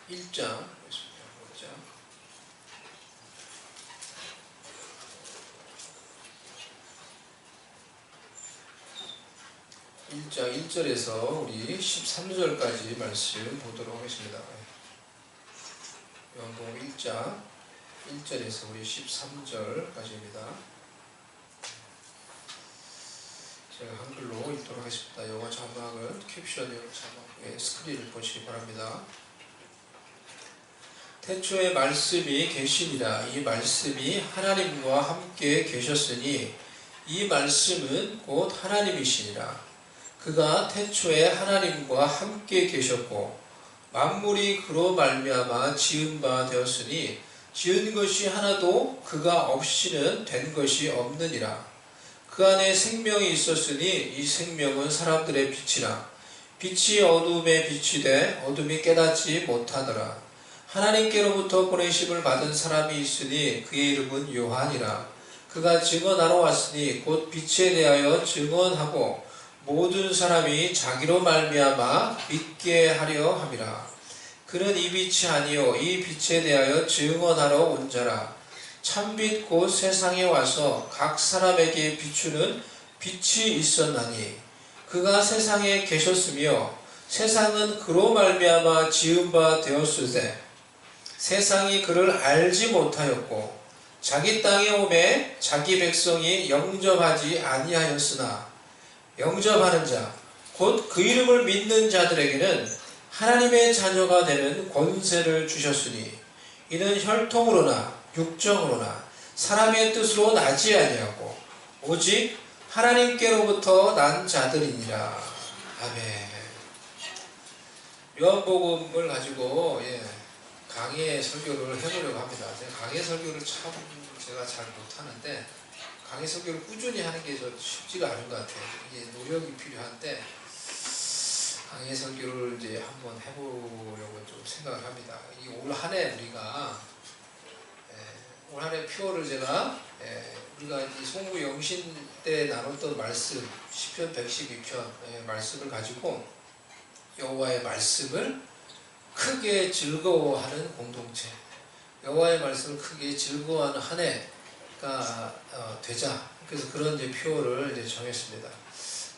1장 1장 1절에서 우리 13절까지 말씀 보도록 하겠습니다. 요한복음 1장 1절에서 우리 13절까지입니다. 제가 한글로 읽도록 하겠습니다. 영어 자막은 캡션 자막에 스크린을 보시기 바랍니다. 태초에 말씀이 계시니라. 이 말씀이 하나님과 함께 계셨으니 이 말씀은 곧 하나님이시니라. 그가 태초에 하나님과 함께 계셨고 만물이 그로 말미암아 지은 바 되었으니 지은 것이 하나도 그가 없이는 된 것이 없느니라. 그 안에 생명이 있었으니 이 생명은 사람들의 빛이라. 빛이 어둠에 비치되 어둠이 깨닫지 못하더라. 하나님께로부터 보내심을 받은 사람이 있으니 그의 이름은 요한이라. 그가 증언하러 왔으니 곧 빛에 대하여 증언하고 모든 사람이 자기로 말미암아 믿게 하려 함이라. 그는 이 빛이 아니요 이 빛에 대하여 증언하러 온 자라. 참빛 곧 세상에 와서 각 사람에게 비추는 빛이 있었나니 그가 세상에 계셨으며 세상은 그로 말미암아 지은 바 되었으되 세상이 그를 알지 못하였고 자기 땅에 오매 자기 백성이 영접하지 아니하였으나 영접하는 자 곧 그 이름을 믿는 자들에게는 하나님의 자녀가 되는 권세를 주셨으니 이는 혈통으로나 육정으로나 사람의 뜻으로 나지 아니하고 오직 하나님께로부터 난 자들이니라. 아멘. 요한복음을 가지고 강의 설교를 해보려고 합니다. 강의 설교를 제가 잘 못하는데 강의 설교를 꾸준히 하는 게 쉽지가 않은 것 같아요. 이게 노력이 필요한데 강의 설교를 이제 한번 해보려고 좀 생각을 합니다. 이 올 한 해 우리가 올 한 해 표어를 제가 우리가 이 송구 영신 때 나눴던 말씀 시편 112편 말씀을 가지고 여호와의 말씀을 크게 즐거워하는 공동체, 여호와의 말씀을 크게 즐거워하는 한 해가 되자. 그래서 그런 이제 표어를 이제 정했습니다.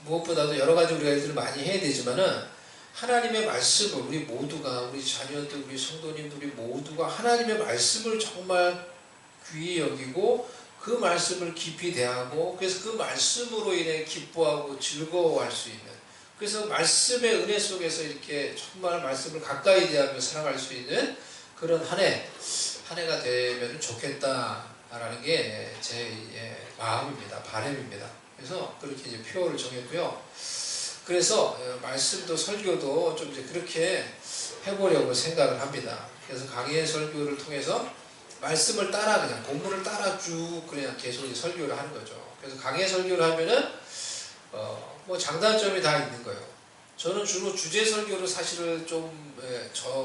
무엇보다도 여러 가지 우리가 일들을 많이 해야 되지만은 하나님의 말씀을 우리 모두가 우리 자녀들, 우리 성도님들 우리 모두가 하나님의 말씀을 정말 귀히 여기고 그 말씀을 깊이 대하고 그래서 그 말씀으로 인해 기뻐하고 즐거워할 수 있는 그래서 말씀의 은혜 속에서 이렇게 정말 말씀을 가까이 대하며 살아갈 수 있는 그런 한 해가 되면 좋겠다라는 게 제 마음입니다. 바람입니다. 그래서 그렇게 이제 표어를 정했고요. 그래서 말씀도 설교도 좀 이제 그렇게 해보려고 생각을 합니다. 그래서 강의 설교를 통해서 말씀을 따라 그냥 본문을 따라 쭉 그냥 계속 이제 설교를 하는 거죠. 그래서 강의 설교를 하면은 뭐 장단점이 다 있는 거예요. 저는 주로 주제 설교를 사실은 좀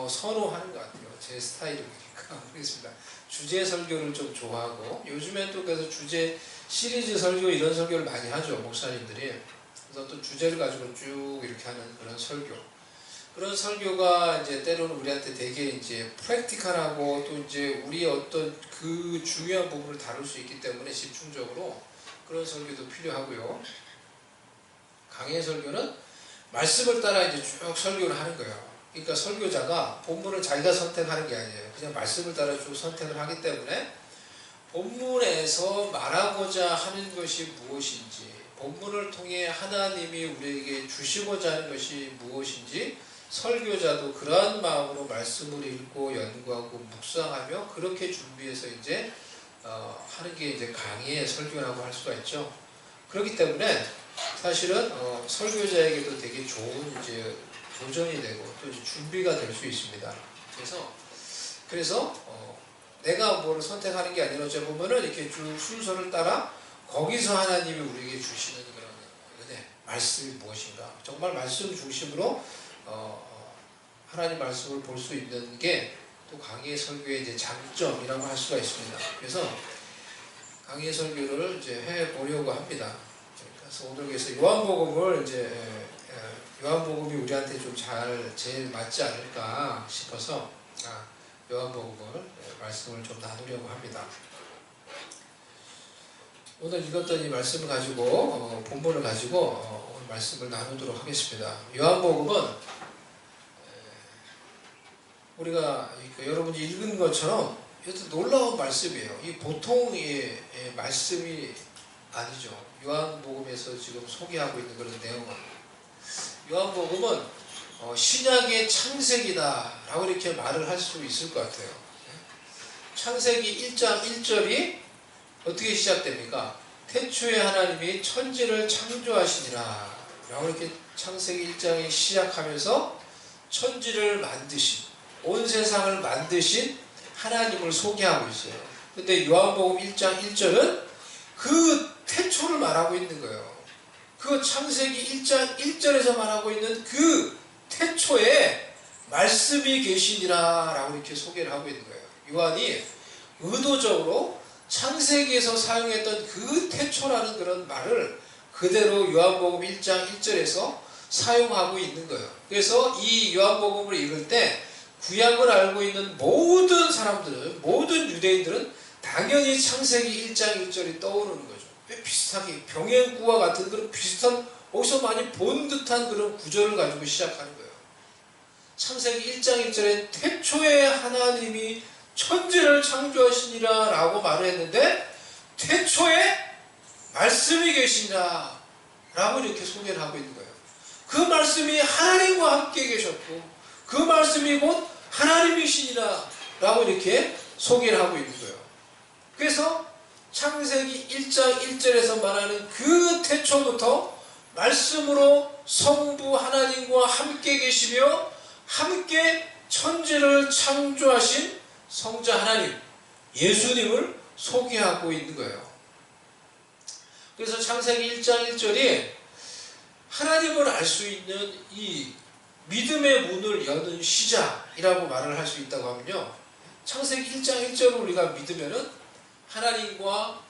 선호하는 것 같아요. 제 스타일이니까. 그렇습니다. 주제 설교를 좀 좋아하고 요즘엔 또 그래서 주제 시리즈 설교 이런 설교를 많이 하죠. 목사님들이. 그래서 또 주제를 가지고 쭉 이렇게 하는 그런 설교. 그런 설교가 이제 때로는 우리한테 되게 이제 프랙티컬하고 또 이제 우리의 어떤 그 중요한 부분을 다룰 수 있기 때문에 집중적으로 그런 설교도 필요하고요. 강의 설교는 말씀을 따라 이제 쭉 설교를 하는 거예요. 그러니까 설교자가 본문을 자기가 선택하는 게 아니에요. 그냥 말씀을 따라 쭉 선택을 하기 때문에 본문에서 말하고자 하는 것이 무엇인지, 본문을 통해 하나님이 우리에게 주시고자 하는 것이 무엇인지 설교자도 그러한 마음으로 말씀을 읽고 연구하고 묵상하며 그렇게 준비해서 이제 하는 게 이제 강의의 설교라고 할 수가 있죠. 그렇기 때문에 사실은 설교자에게도 되게 좋은 이제 도전이 되고 또 이제 준비가 될 수 있습니다. 그래서 내가 뭐를 선택하는 게 아니라 어째 보면은 이렇게 쭉 순서를 따라 거기서 하나님이 우리에게 주시는 그런 은혜, 말씀이 무엇인가? 정말 말씀 중심으로 하나님 말씀을 볼 수 있는 게 또 강의 설교의 이제 장점이라고 할 수가 있습니다. 그래서 강의 설교를 이제 해 보려고 합니다. 그래서 오늘 그래서 요한복음을 이제 요한복음이 우리한테 좀 제일 맞지 않을까 싶어서 요한복음을 말씀을 좀 나누려고 합니다. 오늘 읽었던 이 말씀을 가지고 본문을 가지고 오늘 말씀을 나누도록 하겠습니다. 요한복음은 우리가 여러분이 읽은 것처럼 놀라운 말씀이에요. 이 보통의 말씀이 아니죠. 요한복음에서 지금 소개하고 있는 그런 내용은, 요한복음은 신약의 창세기다 라고 이렇게 말을 할 수 있을 것 같아요. 창세기 1장 1절이 어떻게 시작됩니까? 태초에 하나님이 천지를 창조하시니라 라고 이렇게 창세기 1장이 시작하면서 천지를 만드신, 온 세상을 만드신 하나님을 소개하고 있어요. 근데 요한복음 1장 1절은 그 태초를 말하고 있는 거예요. 그 창세기 1장 1절에서 말하고 있는 그 태초에 말씀이 계시니라 라고 이렇게 소개를 하고 있는 거예요. 요한이 의도적으로 창세기에서 사용했던 그 태초라는 그런 말을 그대로 요한복음 1장 1절에서 사용하고 있는 거예요. 그래서 이 요한복음을 읽을 때 구약을 알고 있는 모든 사람들은, 모든 유대인들은 당연히 창세기 1장 1절이 떠오르는 거죠. 비슷하게 병행구와 같은 그런 비슷한, 어디서 많이 본 듯한 그런 구절을 가지고 시작하는 거예요. 창세기 1장 1절에 태초에 하나님이 천지를 창조하시니라 라고 말을 했는데, 태초에 말씀이 계시니라 라고 이렇게 소개를 하고 있는 거예요. 그 말씀이 하나님과 함께 계셨고 그 말씀이 곧 하나님이시니라 라고 이렇게 소개를 하고 있는 거예요. 그래서 창세기 1장 1절에서 말하는 그 태초부터 말씀으로 성부 하나님과 함께 계시며 함께 천지를 창조하신 성자 하나님, 예수님을 소개하고 있는 거예요. 그래서 창세기 1장 1절이 하나님을 알 수 있는 이 믿음의 문을 여는 시작이라고 말을 할 수 있다고 하면요, 창세기 1장 1절을 우리가 믿으면은 하나님과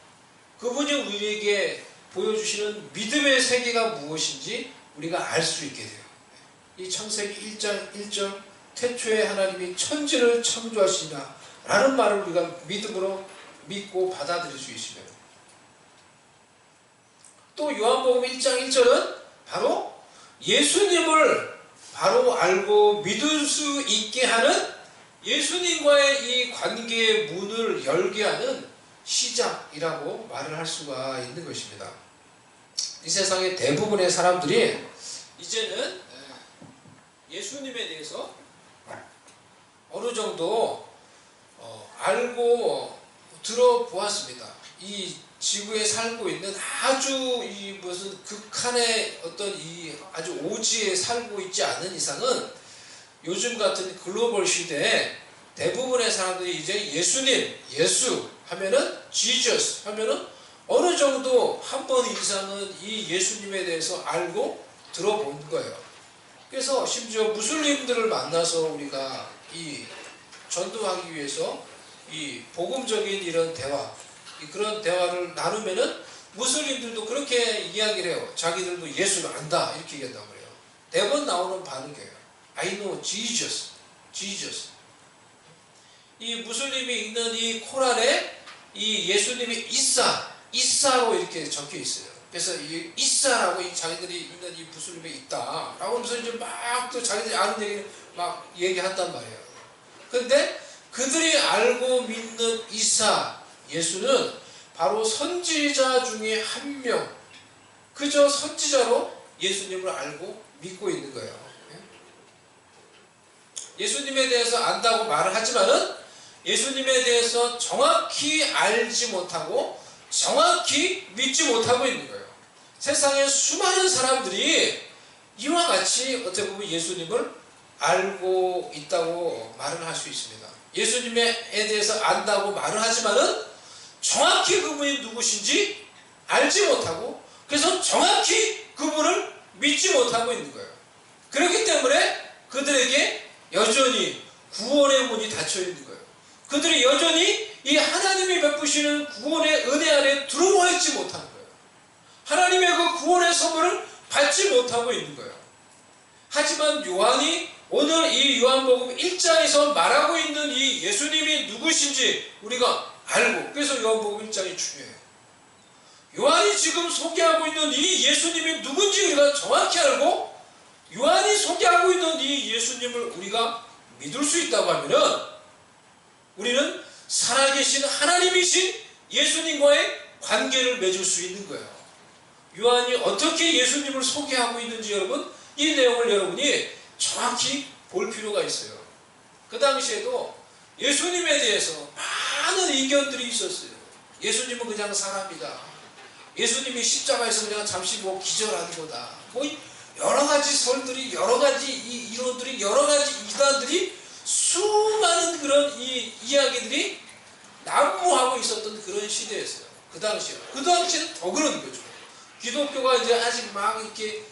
그분이 우리에게 보여주시는 믿음의 세계가 무엇인지 우리가 알 수 있게 돼요. 이 창세기 1장 1절 태초에 하나님이 천지를 창조하시나 라는 말을 우리가 믿음으로 믿고 받아들일 수 있으면, 또 요한복음 1장 1절은 바로 예수님을 바로 알고 믿을 수 있게 하는, 예수님과의 이 관계의 문을 열게 하는 시작이라고 말을 할 수가 있는 것입니다. 이 세상의 대부분의 사람들이 이제는 예수님에 대해서 어느 정도 알고 들어보았습니다. 이 지구에 살고 있는 아주 이 무슨 극한의 어떤 이 아주 오지에 살고 있지 않은 이상은 요즘 같은 글로벌 시대에 대부분의 사람들이 이제 예수님, 예수 하면은 Jesus 하면은 어느 정도 한 번 이상은 이 예수님에 대해서 알고 들어본 거예요. 그래서 심지어 무슬림들을 만나서 우리가 이 전도하기 위해서 이 복음적인 이런 대화, 그런 대화를 나누면은 무슬림들도 그렇게 이야기를 해요. 자기들도 예수를 안다 이렇게 얘기한단 말이에요. 대번 나오는 반응이에요. I know Jesus, Jesus. 이 무슬림이 읽는 이 코란에 이 예수님이 이사로 이렇게 적혀 있어요. 그래서 이 이사라고 이 자기들이 읽는 이 무슬림에 있다 라고 하면서 이제 막 또 자기들이 아는 얘기를 막 얘기한단 말이에요. 그런데 그들이 알고 믿는 이사, 예수는 바로 선지자 중에 한 명, 그저 선지자로 예수님을 알고 믿고 있는 거예요. 예수님에 대해서 안다고 말을 하지만은 예수님에 대해서 정확히 알지 못하고 정확히 믿지 못하고 있는 거예요. 세상에 수많은 사람들이 이와 같이 어떻게 보면 예수님을 알고 있다고 말을 할 수 있습니다. 예수님에 대해서 안다고 말을 하지만은 정확히 그분이 누구신지 알지 못하고, 그래서 정확히 그분을 믿지 못하고 있는 거예요. 그렇기 때문에 그들에게 여전히 구원의 문이 닫혀 있는 거예요. 그들이 여전히 이 하나님이 베푸시는 구원의 은혜 안에 들어와 있지 못하는 거예요. 하나님의 그 구원의 선물을 받지 못하고 있는 거예요. 하지만 요한이 오늘 이 요한복음 1장에서 말하고 있는 이 예수님이 누구신지 우리가 알고, 그래서 요한복음 1장이 중요해요. 요한이 지금 소개하고 있는 이 예수님이 누군지 우리가 정확히 알고, 요한이 소개하고 있는 이 예수님을 우리가 믿을 수 있다고 하면은 우리는 살아계신 하나님이신 예수님과의 관계를 맺을 수 있는 거예요. 요한이 어떻게 예수님을 소개하고 있는지 여러분, 이 내용을 여러분이 정확히 볼 필요가 있어요. 그 당시에도 예수님에 대해서 많은 의견들이 있었어요. 예수님은 그냥 사람이다. 예수님이 십자가에서 그냥 잠시 기절하는 거다. 여러 가지 설들이, 여러 가지 이론들이, 여러 가지 이단들이, 수많은 그런 이야기들이 난무하고 있었던 그런 시대였어요. 그 당시에는 더 그런 거죠. 기독교가 이제 아직 막 이렇게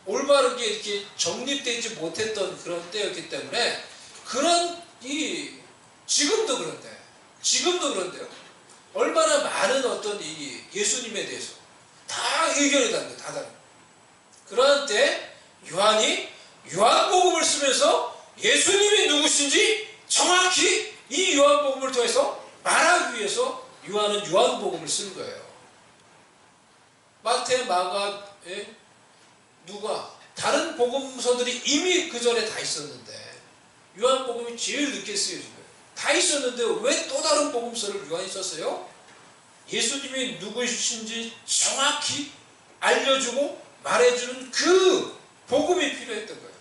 올바르게 이렇게 정립되지 못했던 그런 때였기 때문에, 지금도 그런데요. 얼마나 많은 어떤 이 예수님에 대해서 다 의견이 다른 거예요. 다 다른 거예요. 그러한 때 요한이 요한복음을 쓰면서 예수님이 누구신지 정확히 이 요한복음을 통해서 말하기 위해서 요한은 요한복음을 쓴 거예요. 마태, 마가, 누가, 다른 복음서들이 이미 그 전에 다 있었는데 요한복음이 제일 늦게 쓰여진 거예요. 다 있었는데 왜 또 다른 복음서를 요한이 썼어요? 예수님이 누구신지 정확히 알려주고 말해주는 그 복음이 필요했던 거예요.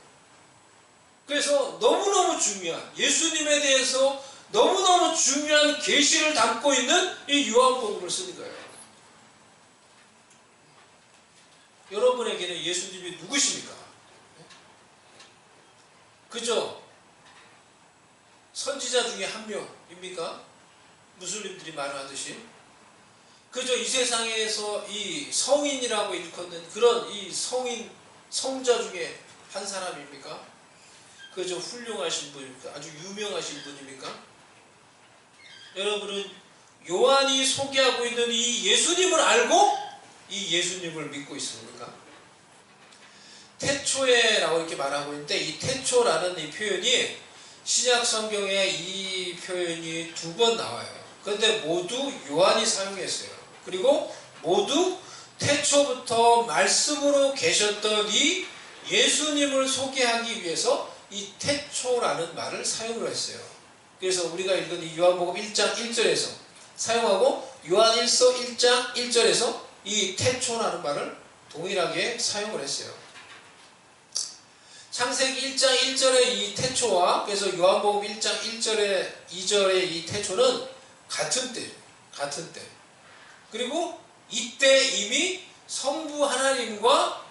그래서 너무너무 중요한, 예수님에 대해서 너무너무 중요한 계시를 담고 있는 이 요한복음을 쓰는 거예요. 여러분에게는 예수님이 누구십니까? 그저 선지자 중에 한 명입니까? 무슬림들이 말하듯이 그저 이 세상에서 이 성인이라고 일컫는 그런 이 성자 중에 한 사람입니까? 그저 훌륭하신 분입니까? 아주 유명하신 분입니까? 여러분은 요한이 소개하고 있는 이 예수님을 알고 이 예수님을 믿고 있습니까? 태초에라고 이렇게 말하고 있는데, 이 태초라는 이 표현이 신약 성경에 이 표현이 2번 나와요. 그런데 모두 요한이 사용했어요. 그리고 모두 태초부터 말씀으로 계셨던 이 예수님을 소개하기 위해서 이 태초라는 말을 사용을 했어요. 그래서 우리가 읽은 이 요한복음 1장 1절에서 사용하고 요한일서 1장 1절에서 이 태초라는 말을 동일하게 사용을 했어요. 창세기 1장 1절의 이 태초와 그래서 요한복음 1장 1절에 2절의 이 태초는 같은 때. 그리고 이때 이미 성부 하나님과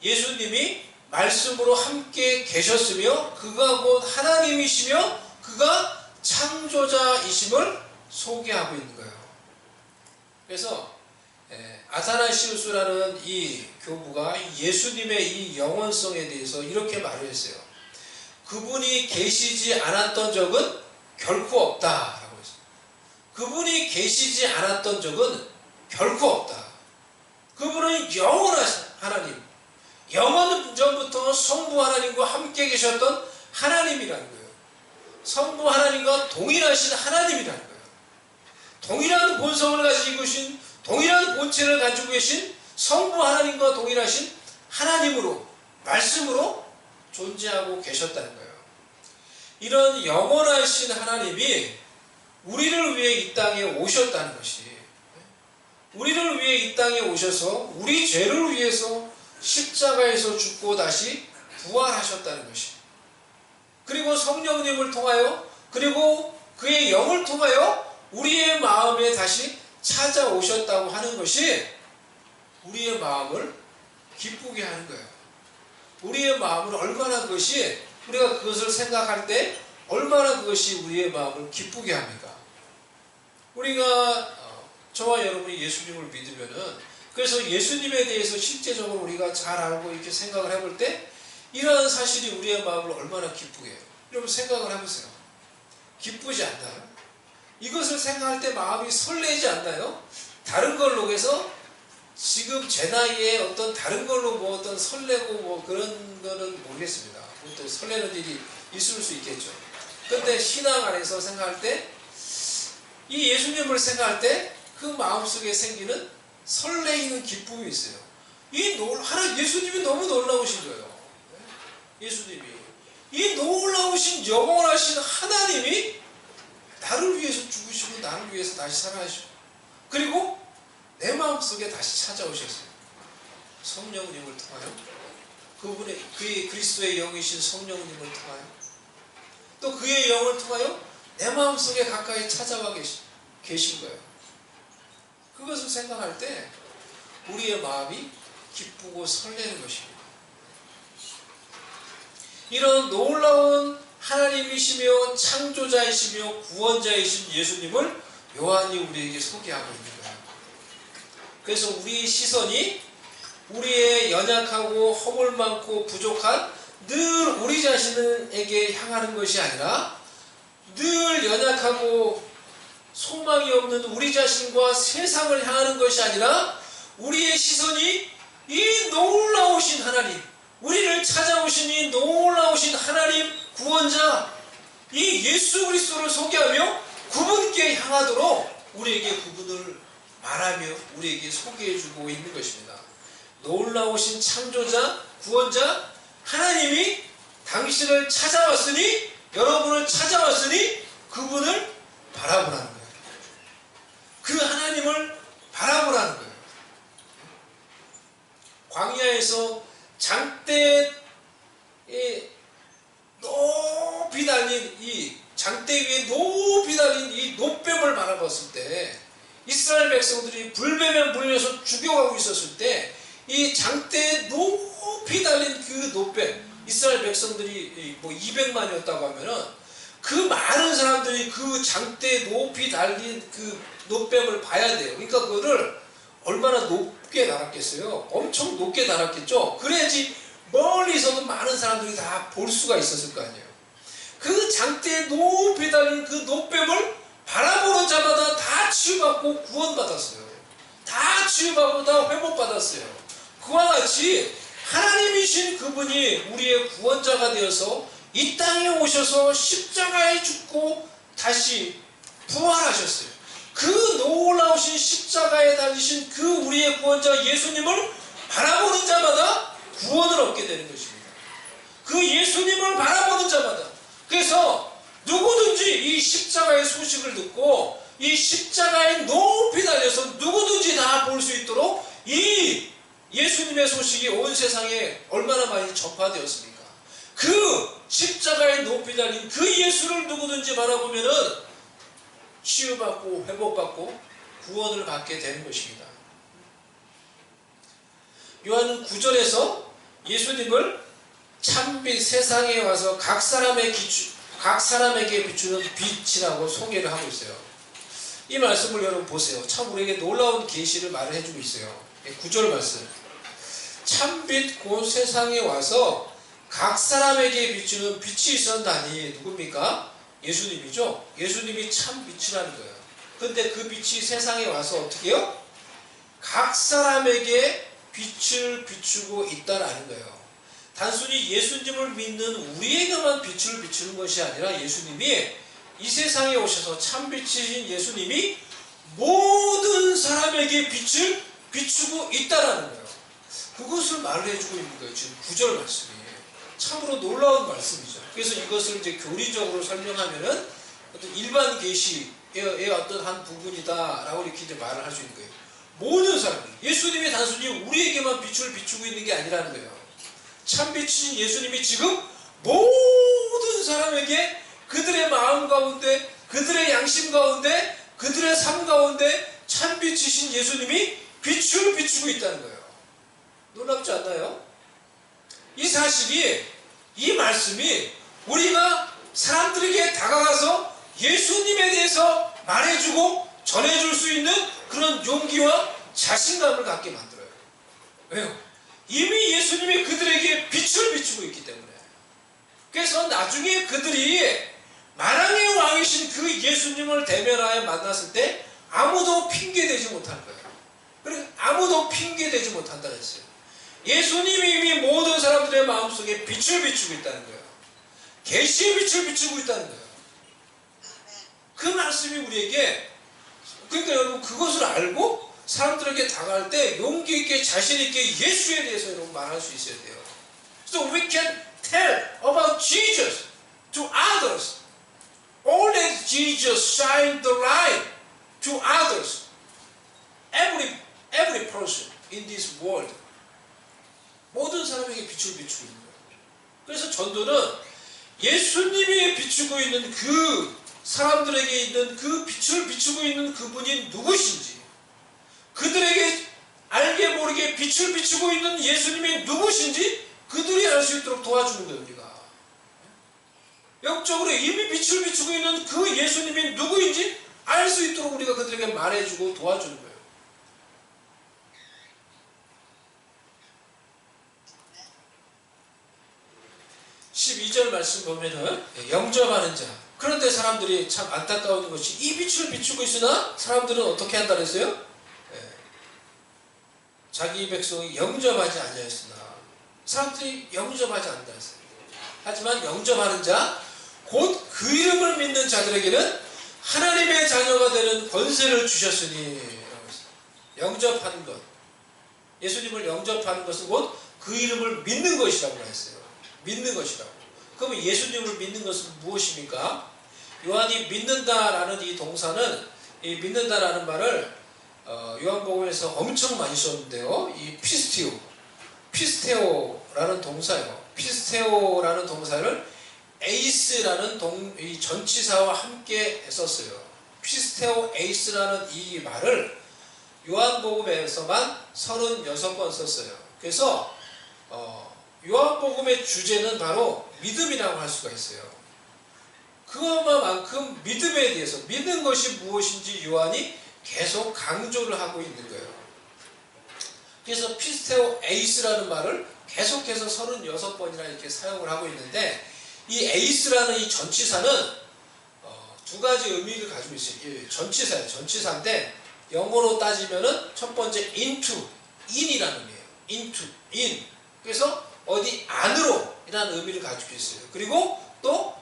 예수님이 말씀으로 함께 계셨으며 그가 곧 하나님이시며 그가 창조자이심을 소개하고 있는 거예요. 그래서 아타나시우스라는 이 교부가 예수님의 이 영원성에 대해서 이렇게 말을 했어요. 그분이 계시지 않았던 적은 결코 없다라고 했어요. 그분이 계시지 않았던 적은 결코 없다. 그분은 영원하신 하나님, 영원 전부터 성부 하나님과 함께 계셨던 하나님이라는 거예요. 성부 하나님과 동일하신 하나님이라는 거예요. 동일한 본성을 가지고 계신, 동일한 본체를 가지고 계신 성부 하나님과 동일하신 하나님으로, 말씀으로 존재하고 계셨다는 거예요. 이런 영원하신 하나님이 우리를 위해 이 땅에 오셨다는 것이, 우리를 위해 이 땅에 오셔서 우리 죄를 위해서 십자가에서 죽고 다시 부활하셨다는 것이, 그리고 성령님을 통하여, 그리고 그의 영을 통하여 우리의 마음에 다시 찾아오셨다고 하는 것이 우리의 마음을 기쁘게 하는 거예요. 우리의 마음을 얼마나 그것이, 우리가 그것을 생각할 때 얼마나 그것이 우리의 마음을 기쁘게 합니까? 우리가 저와 여러분이 예수님을 믿으면은, 그래서 예수님에 대해서 실제적으로 우리가 잘 알고 이렇게 생각을 해볼 때 이러한 사실이 우리의 마음을 얼마나 기쁘게 해요. 여러분 생각을 해보세요. 기쁘지 않나요? 이것을 생각할 때 마음이 설레지 않나요? 다른 걸로 해서 지금 제 나이에 어떤 다른 걸로 뭐 어떤 설레고 뭐 그런 거는 모르겠습니다. 또 설레는 일이 있을 수 있겠죠. 근데 신앙 안에서 생각할 때, 이 예수님을 생각할 때 그 마음속에 생기는 설레이는 기쁨이 있어요. 예수님이 너무 놀라우신 거예요. 예수님이. 이 놀라우신 영원하신 하나님이 나를 위해서 죽으시고 나를 위해서 다시 살아나시고 그리고 내 마음속에 다시 찾아오셨어요. 성령님을 통하여 그의 그리스도의 영이신 성령님을 통하여 또 그의 영을 통하여 내 마음속에 가까이 찾아와 계신 거예요. 그것을 생각할 때 우리의 마음이 기쁘고 설레는 것입니다. 이런 놀라운 하나님이시며 창조자이시며 구원자이신 예수님을 요한이 우리에게 소개하고 있는 거예요. 그래서 우리의 시선이 우리의 연약하고 허물 많고 부족한 늘 우리 자신에게 향하는 것이 아니라 늘 연약하고 소망이 없는 우리 자신과 세상을 향하는 것이 아니라 우리의 시선이 이 놀라우신 하나님, 우리를 찾아오신 이 놀라우신 하나님 구원자, 이 예수 그리스도를 소개하며 그분께 향하도록 우리에게 그분을 말하며 우리에게 소개해주고 있는 것입니다. 놀라우신 창조자, 구원자, 하나님이 당신을 찾아왔으니, 여러분을 찾아왔으니 그분을 바라보라는 거예요. 그 하나님을 바라보라는 거예요. 광야에서 장대에 높이 달린 이 장대 위에 높이 달린 이 노뱀을 바라봤을 때 이스라엘 백성들이 불뱀에 물려서 죽여가고 있었을 때 이 장대에 높이 달린 그 노뱀, 이스라엘 백성들이 뭐 200만이었다고 하면은 그 많은 사람들이 그 장대에 높이 달린 그 노뱀을 봐야 돼요. 그러니까 그거를 얼마나 높게 달았겠어요? 엄청 높게 달았겠죠? 그래야지 멀리서도 많은 사람들이 다 볼 수가 있었을 거 아니에요. 그 장대에 높이 달린 그 노뱀을 바라보는 자마다 다 치유받고 구원받았어요. 다 치유받고 다 회복받았어요. 그와 같이 하나님이신 그분이 우리의 구원자가 되어서 이 땅에 오셔서 십자가에 죽고 다시 부활하셨어요. 그 놀라우신 십자가에 달리신 그 우리의 구원자 예수님을 바라보는 자마다 구원을 얻게 되는 것입니다. 그 예수님을 바라보는 자마다. 그래서 누구든지 이 십자가의 소식을 듣고 이 십자가에 높이 달려서 누구든지 다 볼 수 있도록 이 예수님의 소식이 온 세상에 얼마나 많이 전파되었습니까? 그 십자가에 높이 달린 그 예수를 누구든지 바라보면은 치유받고 회복받고 구원을 받게 되는 것입니다. 요한은 9절에서 예수님을 참빛 세상에 와서 각 사람에게 비추는 빛이라고 소개를 하고 있어요. 이 말씀을 여러분 보세요. 참 우리에게 놀라운 계시를 말을 해주고 있어요. 9절 말씀. 참빛 곧 세상에 와서 각 사람에게 비추는 빛이 있었나니 누굽니까? 예수님이죠. 예수님이 참 빛이라는 거예요. 근데 그 빛이 세상에 와서 어떻게 해요? 각 사람에게 빛을 비추고 있다라는 거예요. 단순히 예수님을 믿는 우리에게만 빛을 비추는 것이 아니라 예수님이 이 세상에 오셔서 참빛이신 예수님이 모든 사람에게 빛을 비추고 있다라는 거예요. 그것을 말을 해주고 있는 거예요. 지금 9절 말씀이. 참으로 놀라운 말씀이죠. 그래서 이것을 이제 교리적으로 설명하면은 어떤 일반 계시의 어떤 한 부분이다라고 이렇게 이제 말을 할 수 있는 거예요. 모든 사람들. 예수님이 단순히 우리에게만 빛을 비추고 있는 게 아니라는 거예요. 참빛이신 예수님이 지금 모든 사람에게 그들의 마음 가운데, 그들의 양심 가운데, 그들의 삶 가운데 참빛이신 예수님이 빛을 비추고 있다는 거예요. 놀랍지 않나요? 이 사실이, 이 말씀이 우리가 사람들에게 다가가서 예수님에 대해서 말해주고 전해줄 수 있는 그런 용기와 자신감을 갖게 만들어요. 왜요? 이미 예수님이 그들에게 빛을 비추고 있기 때문에. 그래서 나중에 그들이 만왕의 왕이신 그 예수님을 대면하여 만났을 때 아무도 핑계대지 못할 거예요. 그리고 아무도 핑계대지 못한다 그랬어요. 예수님이 이미 모든 사람들의 마음속에 빛을 비추고 있다는 거예요. 계시의 빛을 비추고 있다는 거예요. 그 말씀이 우리에게, 그러니까 여러분 그것을 알고 사람들에게 다가갈 때 용기 있게 자신 있게 예수에 대해서 여러분 말할 수 있어야 돼요. So we can tell about Jesus to others. Only Jesus shine the light to others. Every person in this world. 모든 사람에게 빛을 비추고 있는 거예요. 그래서 전도는 예수님이 비추고 있는 그 사람들에게 있는 그 빛을 비추고 있는 그분이 누구신지, 그들에게 알게 모르게 빛을 비추고 있는 예수님이 누구신지 그들이 알 수 있도록 도와주는 거예요. 우리가 영적으로 이미 빛을 비추고 있는 그 예수님이 누구인지 알 수 있도록 우리가 그들에게 말해주고 도와주는 거예요. 12절 말씀 보면은 영접하는 자. 그런데 사람들이 참 안타까운 것이 이 빛을 비추고 있으나 사람들은 어떻게 한다 그랬어요? 자기 백성이 영접하지 아니하였으나 사람들이 영접하지 않는다 했어요. 하지만 영접하는 자, 곧 그 이름을 믿는 자들에게는 하나님의 자녀가 되는 권세를 주셨으니. 영접하는 것, 예수님을 영접하는 것은 곧 그 이름을 믿는 것이라고 했어요. 믿는 것이라고. 그러면 예수님을 믿는 것은 무엇입니까? 요한이 믿는다라는 이 동사는, 이 믿는다라는 말을 요한복음에서 엄청 많이 썼는데요. 이 피스테오라는 동사예요. 피스테오라는 동사를 에이스라는 이 전치사와 함께 썼어요. 피스테오 에이스라는 이 말을 요한복음에서만 36번 썼어요. 그래서 요한복음의 주제는 바로 믿음이라고 할 수가 있어요. 그것만큼 믿음에 대해서, 믿는 것이 무엇인지 요한이 계속 강조를 하고 있는 거예요. 그래서 피스테오 에이스라는 말을 계속해서 36번이나 이렇게 사용을 하고 있는데, 이 에이스라는 이 전치사는 두 가지 의미를 가지고 있어요. 전치사예요. 전치사인데 영어로 따지면은 첫 번째 into, in이라는 의미예요. into, in. 그래서 어디 안으로 이라는 의미를 가지고 있어요. 그리고 또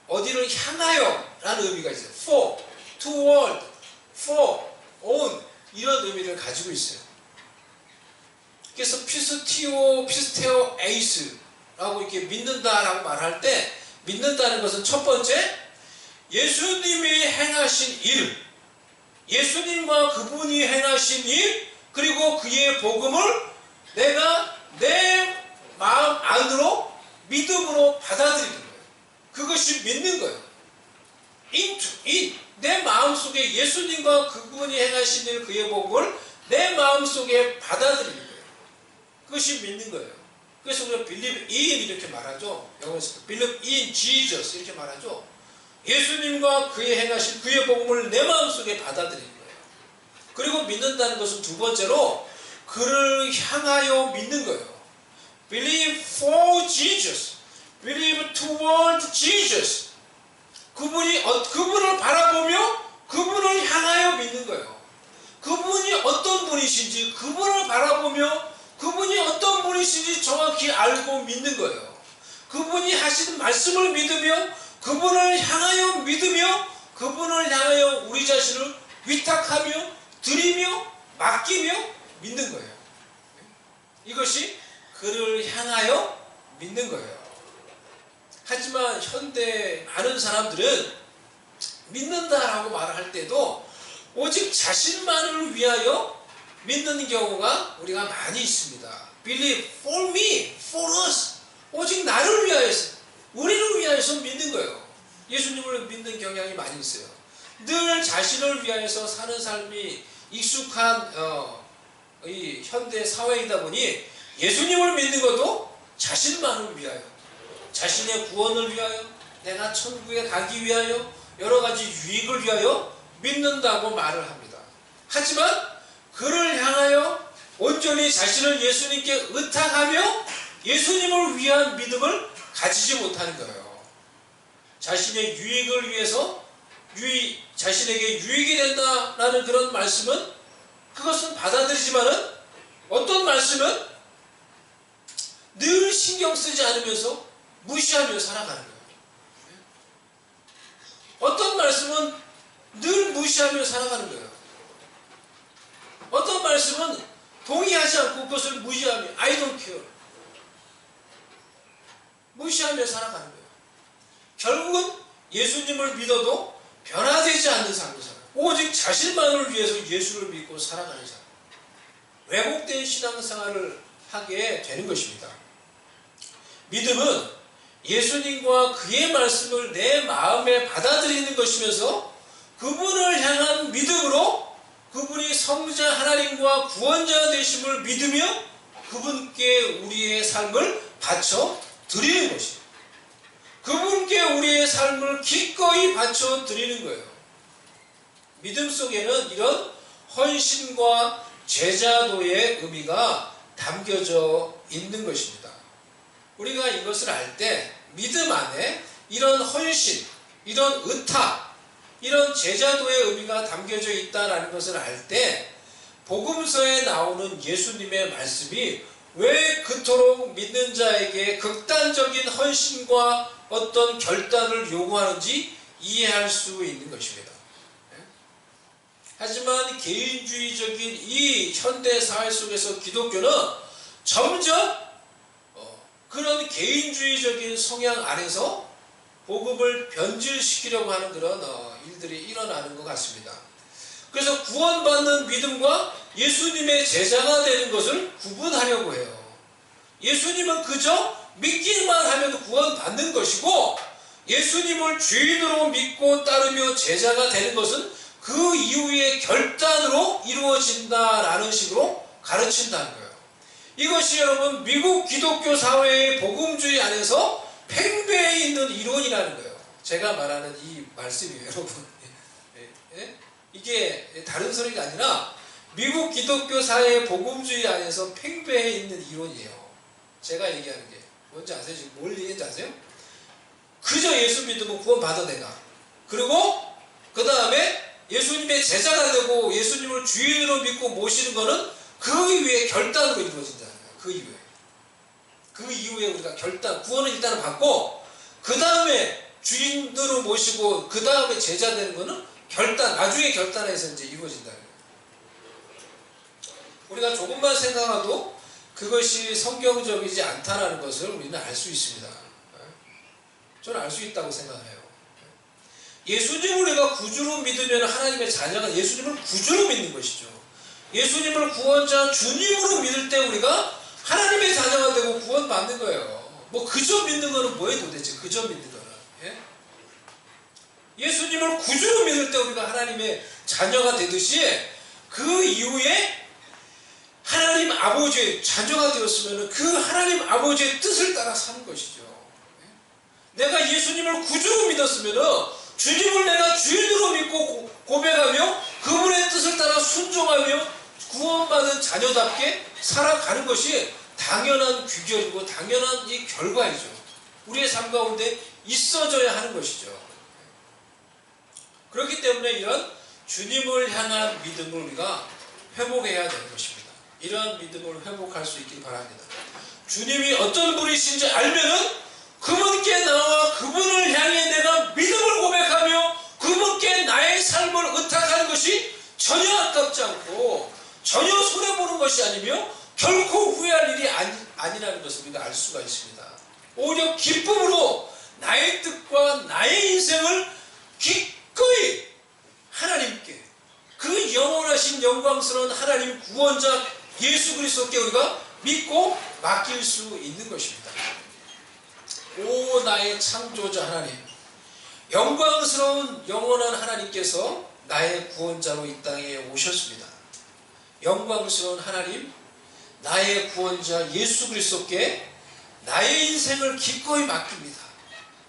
어디를 향하여 라는 의미가 있어요. for, toward, for, on 이런 의미를 가지고 있어요. 그래서 피스테오 에이스라고 이렇게 믿는다라고 말할 때, 믿는다는 것은 첫 번째 예수님이 행하신 일, 예수님과 그분이 행하신 일, 그리고 그의 복음을 내가 내 마음 안으로 믿음으로 받아들이는 거예요. 그것이 믿는 거예요. 내 마음속에 예수님과 그분이 행하신 일, 그의 복음을 내 마음속에 받아들이는 거예요. 그것이 믿는 거예요. 그래서 우리가 believe in 이렇게 말하죠. 영어에서 believe in Jesus 이렇게 말하죠. 예수님과 그의 행하신 그의 복음을 내 마음속에 받아들이는 거예요. 그리고 믿는다는 것은 두 번째로 그를 향하여 믿는 거예요. Believe for Jesus, believe toward Jesus. 그분을 바라보며 그분을 향하여 믿는 거예요. 그분이 어떤 분이신지, 그분을 바라보며 그분이 어떤 분이신지 정확히 알고 믿는 거예요. 그분이 하시는 말씀을 믿으며 그분을 향하여 믿으며 그분을 향하여 우리 자신을 위탁하며 드리며 맡기며 믿는 거예요. 이것이 그를 향하여 믿는 거예요. 하지만 현대 많은 사람들은 믿는다라고 말을 할 때도 오직 자신만을 위하여 믿는 경우가 우리가 많이 있습니다. Believe for me, for us. 오직 나를 위하여서, 우리를 위하여서 믿는 거예요. 예수님을 믿는 경향이 많이 있어요. 늘 자신을 위하여서 사는 삶이 익숙한 이 현대 사회이다 보니 예수님을 믿는 것도 자신만을 위하여, 자신의 구원을 위하여, 내가 천국에 가기 위하여, 여러 가지 유익을 위하여 믿는다고 말을 합니다. 하지만 그를 향하여 온전히 자신을 예수님께 의탁하며 예수님을 위한 믿음을 가지지 못하는 거예요. 자신의 유익을 위해서 자신에게 유익이 된다라는 그런 말씀은, 그것은 받아들이지만은 어떤 말씀은 늘 신경 쓰지 않으면서 무시하며 살아가는 거예요. 어떤 말씀은 늘 무시하며 살아가는 거예요. 어떤 말씀은 동의하지 않고 그것을 무시하며 I don't care. 무시하며 살아가는 거예요. 결국은 예수님을 믿어도 변화되지 않는 삶을 살아요. 오직 자신만을 위해서 예수를 믿고 살아가는 삶. 왜곡된 신앙생활을 하게 되는 것입니다. 믿음은 예수님과 그의 말씀을 내 마음에 받아들이는 것이면서 그분을 향한 믿음으로 그분이 성자 하나님과 구원자 되심을 믿으며 그분께 우리의 삶을 바쳐 드리는 것이에요. 그분께 우리의 삶을 기꺼이 바쳐 드리는 거예요. 믿음 속에는 이런 헌신과 제자도의 의미가 담겨져 있는 것입니다. 우리가 이것을 알 때 믿음 안에 이런 헌신, 이런 의탁, 이런 제자도의 의미가 담겨져 있다는 것을 알 때 복음서에 나오는 예수님의 말씀이 왜 그토록 믿는 자에게 극단적인 헌신과 어떤 결단을 요구하는지 이해할 수 있는 것입니다. 하지만 개인주의적인 이 현대 사회 속에서 기독교는 점점 그런 개인주의적인 성향 안에서 복음을 변질시키려고 하는 그런 일들이 일어나는 것 같습니다. 그래서 구원받는 믿음과 예수님의 제자가 되는 것을 구분하려고 해요. 예수님은 그저 믿기만 하면 구원받는 것이고 예수님을 주인으로 믿고 따르며 제자가 되는 것은 그 이후의 결단으로 이루어진다라는 식으로 가르친다는 거예요. 이것이 여러분 미국 기독교 사회의 복음주의 안에서 팽배해 있는 이론이라는 거예요. 제가 말하는 이 말씀이에요, 여러분. 이게 다른 소리가 아니라 미국 기독교 사회의 복음주의 안에서 팽배해 있는 이론이에요. 제가 얘기하는 게 뭔지 아세요? 지금 뭘 얘기했는지 아세요? 그저 예수 믿으면 구원받아 내가. 그리고 그 다음에 예수님의 제자가 되고 예수님을 주인으로 믿고 모시는 것은 그 이후에 결단으로 이루어진다는 거예요. 그 이후에 우리가 결단, 구원은 일단은 받고 그 다음에 주인으로 모시고 그 다음에 제자 되는 것은 결단, 나중에 결단해서 이제 이루어진다는 거예요. 우리가 조금만 생각해도 그것이 성경적이지 않다는 것을 우리는 알 수 있습니다. 저는 알 수 있다고 생각해요. 예수님을 우리가 구주로 믿으면 하나님의 자녀가 예수님을 구주로 믿는 것이죠. 예수님을 구원자 주님으로 믿을 때 우리가 하나님의 자녀가 되고 구원받는 거예요. 뭐 그저 믿는 거는 뭐예요 도대체? 그저 믿는 거는. 예수님을 구주로 믿을 때 우리가 하나님의 자녀가 되듯이 그 이후에 하나님 아버지의 자녀가 되었으면 그 하나님 아버지의 뜻을 따라 사는 것이죠. 내가 예수님을 구주로 믿었으면 주님을 내가 주인으로 믿고 고백하며 그분의 뜻을 따라 순종하며 구원받은 자녀답게 살아가는 것이 당연한 귀결이고 당연한 이 결과이죠. 우리의 삶 가운데 있어져야 하는 것이죠. 그렇기 때문에 이런 주님을 향한 믿음을 우리가 회복해야 되는 것입니다. 이러한 믿음을 회복할 수 있길 바랍니다. 주님이 어떤 분이신지 알면은 그분께 나와 그분을 향해 내가 믿음을 고백하며 그분께 나의 삶을 의탁하는 것이 전혀 아깝지 않고 전혀 손해보는 것이 아니며 결코 후회할 일이 아니라는 것을 우리가 알 수가 있습니다. 오히려 기쁨으로 나의 뜻과 나의 인생을 기꺼이 하나님께 그 영원하신 영광스러운 하나님 구원자 예수 그리스도께 우리가 믿고 맡길 수 있는 것입니다. 오 나의 창조자 하나님, 영광스러운 영원한 하나님께서 나의 구원자로 이 땅에 오셨습니다. 영광스러운 하나님, 나의 구원자 예수 그리스도께 나의 인생을 기꺼이 맡깁니다.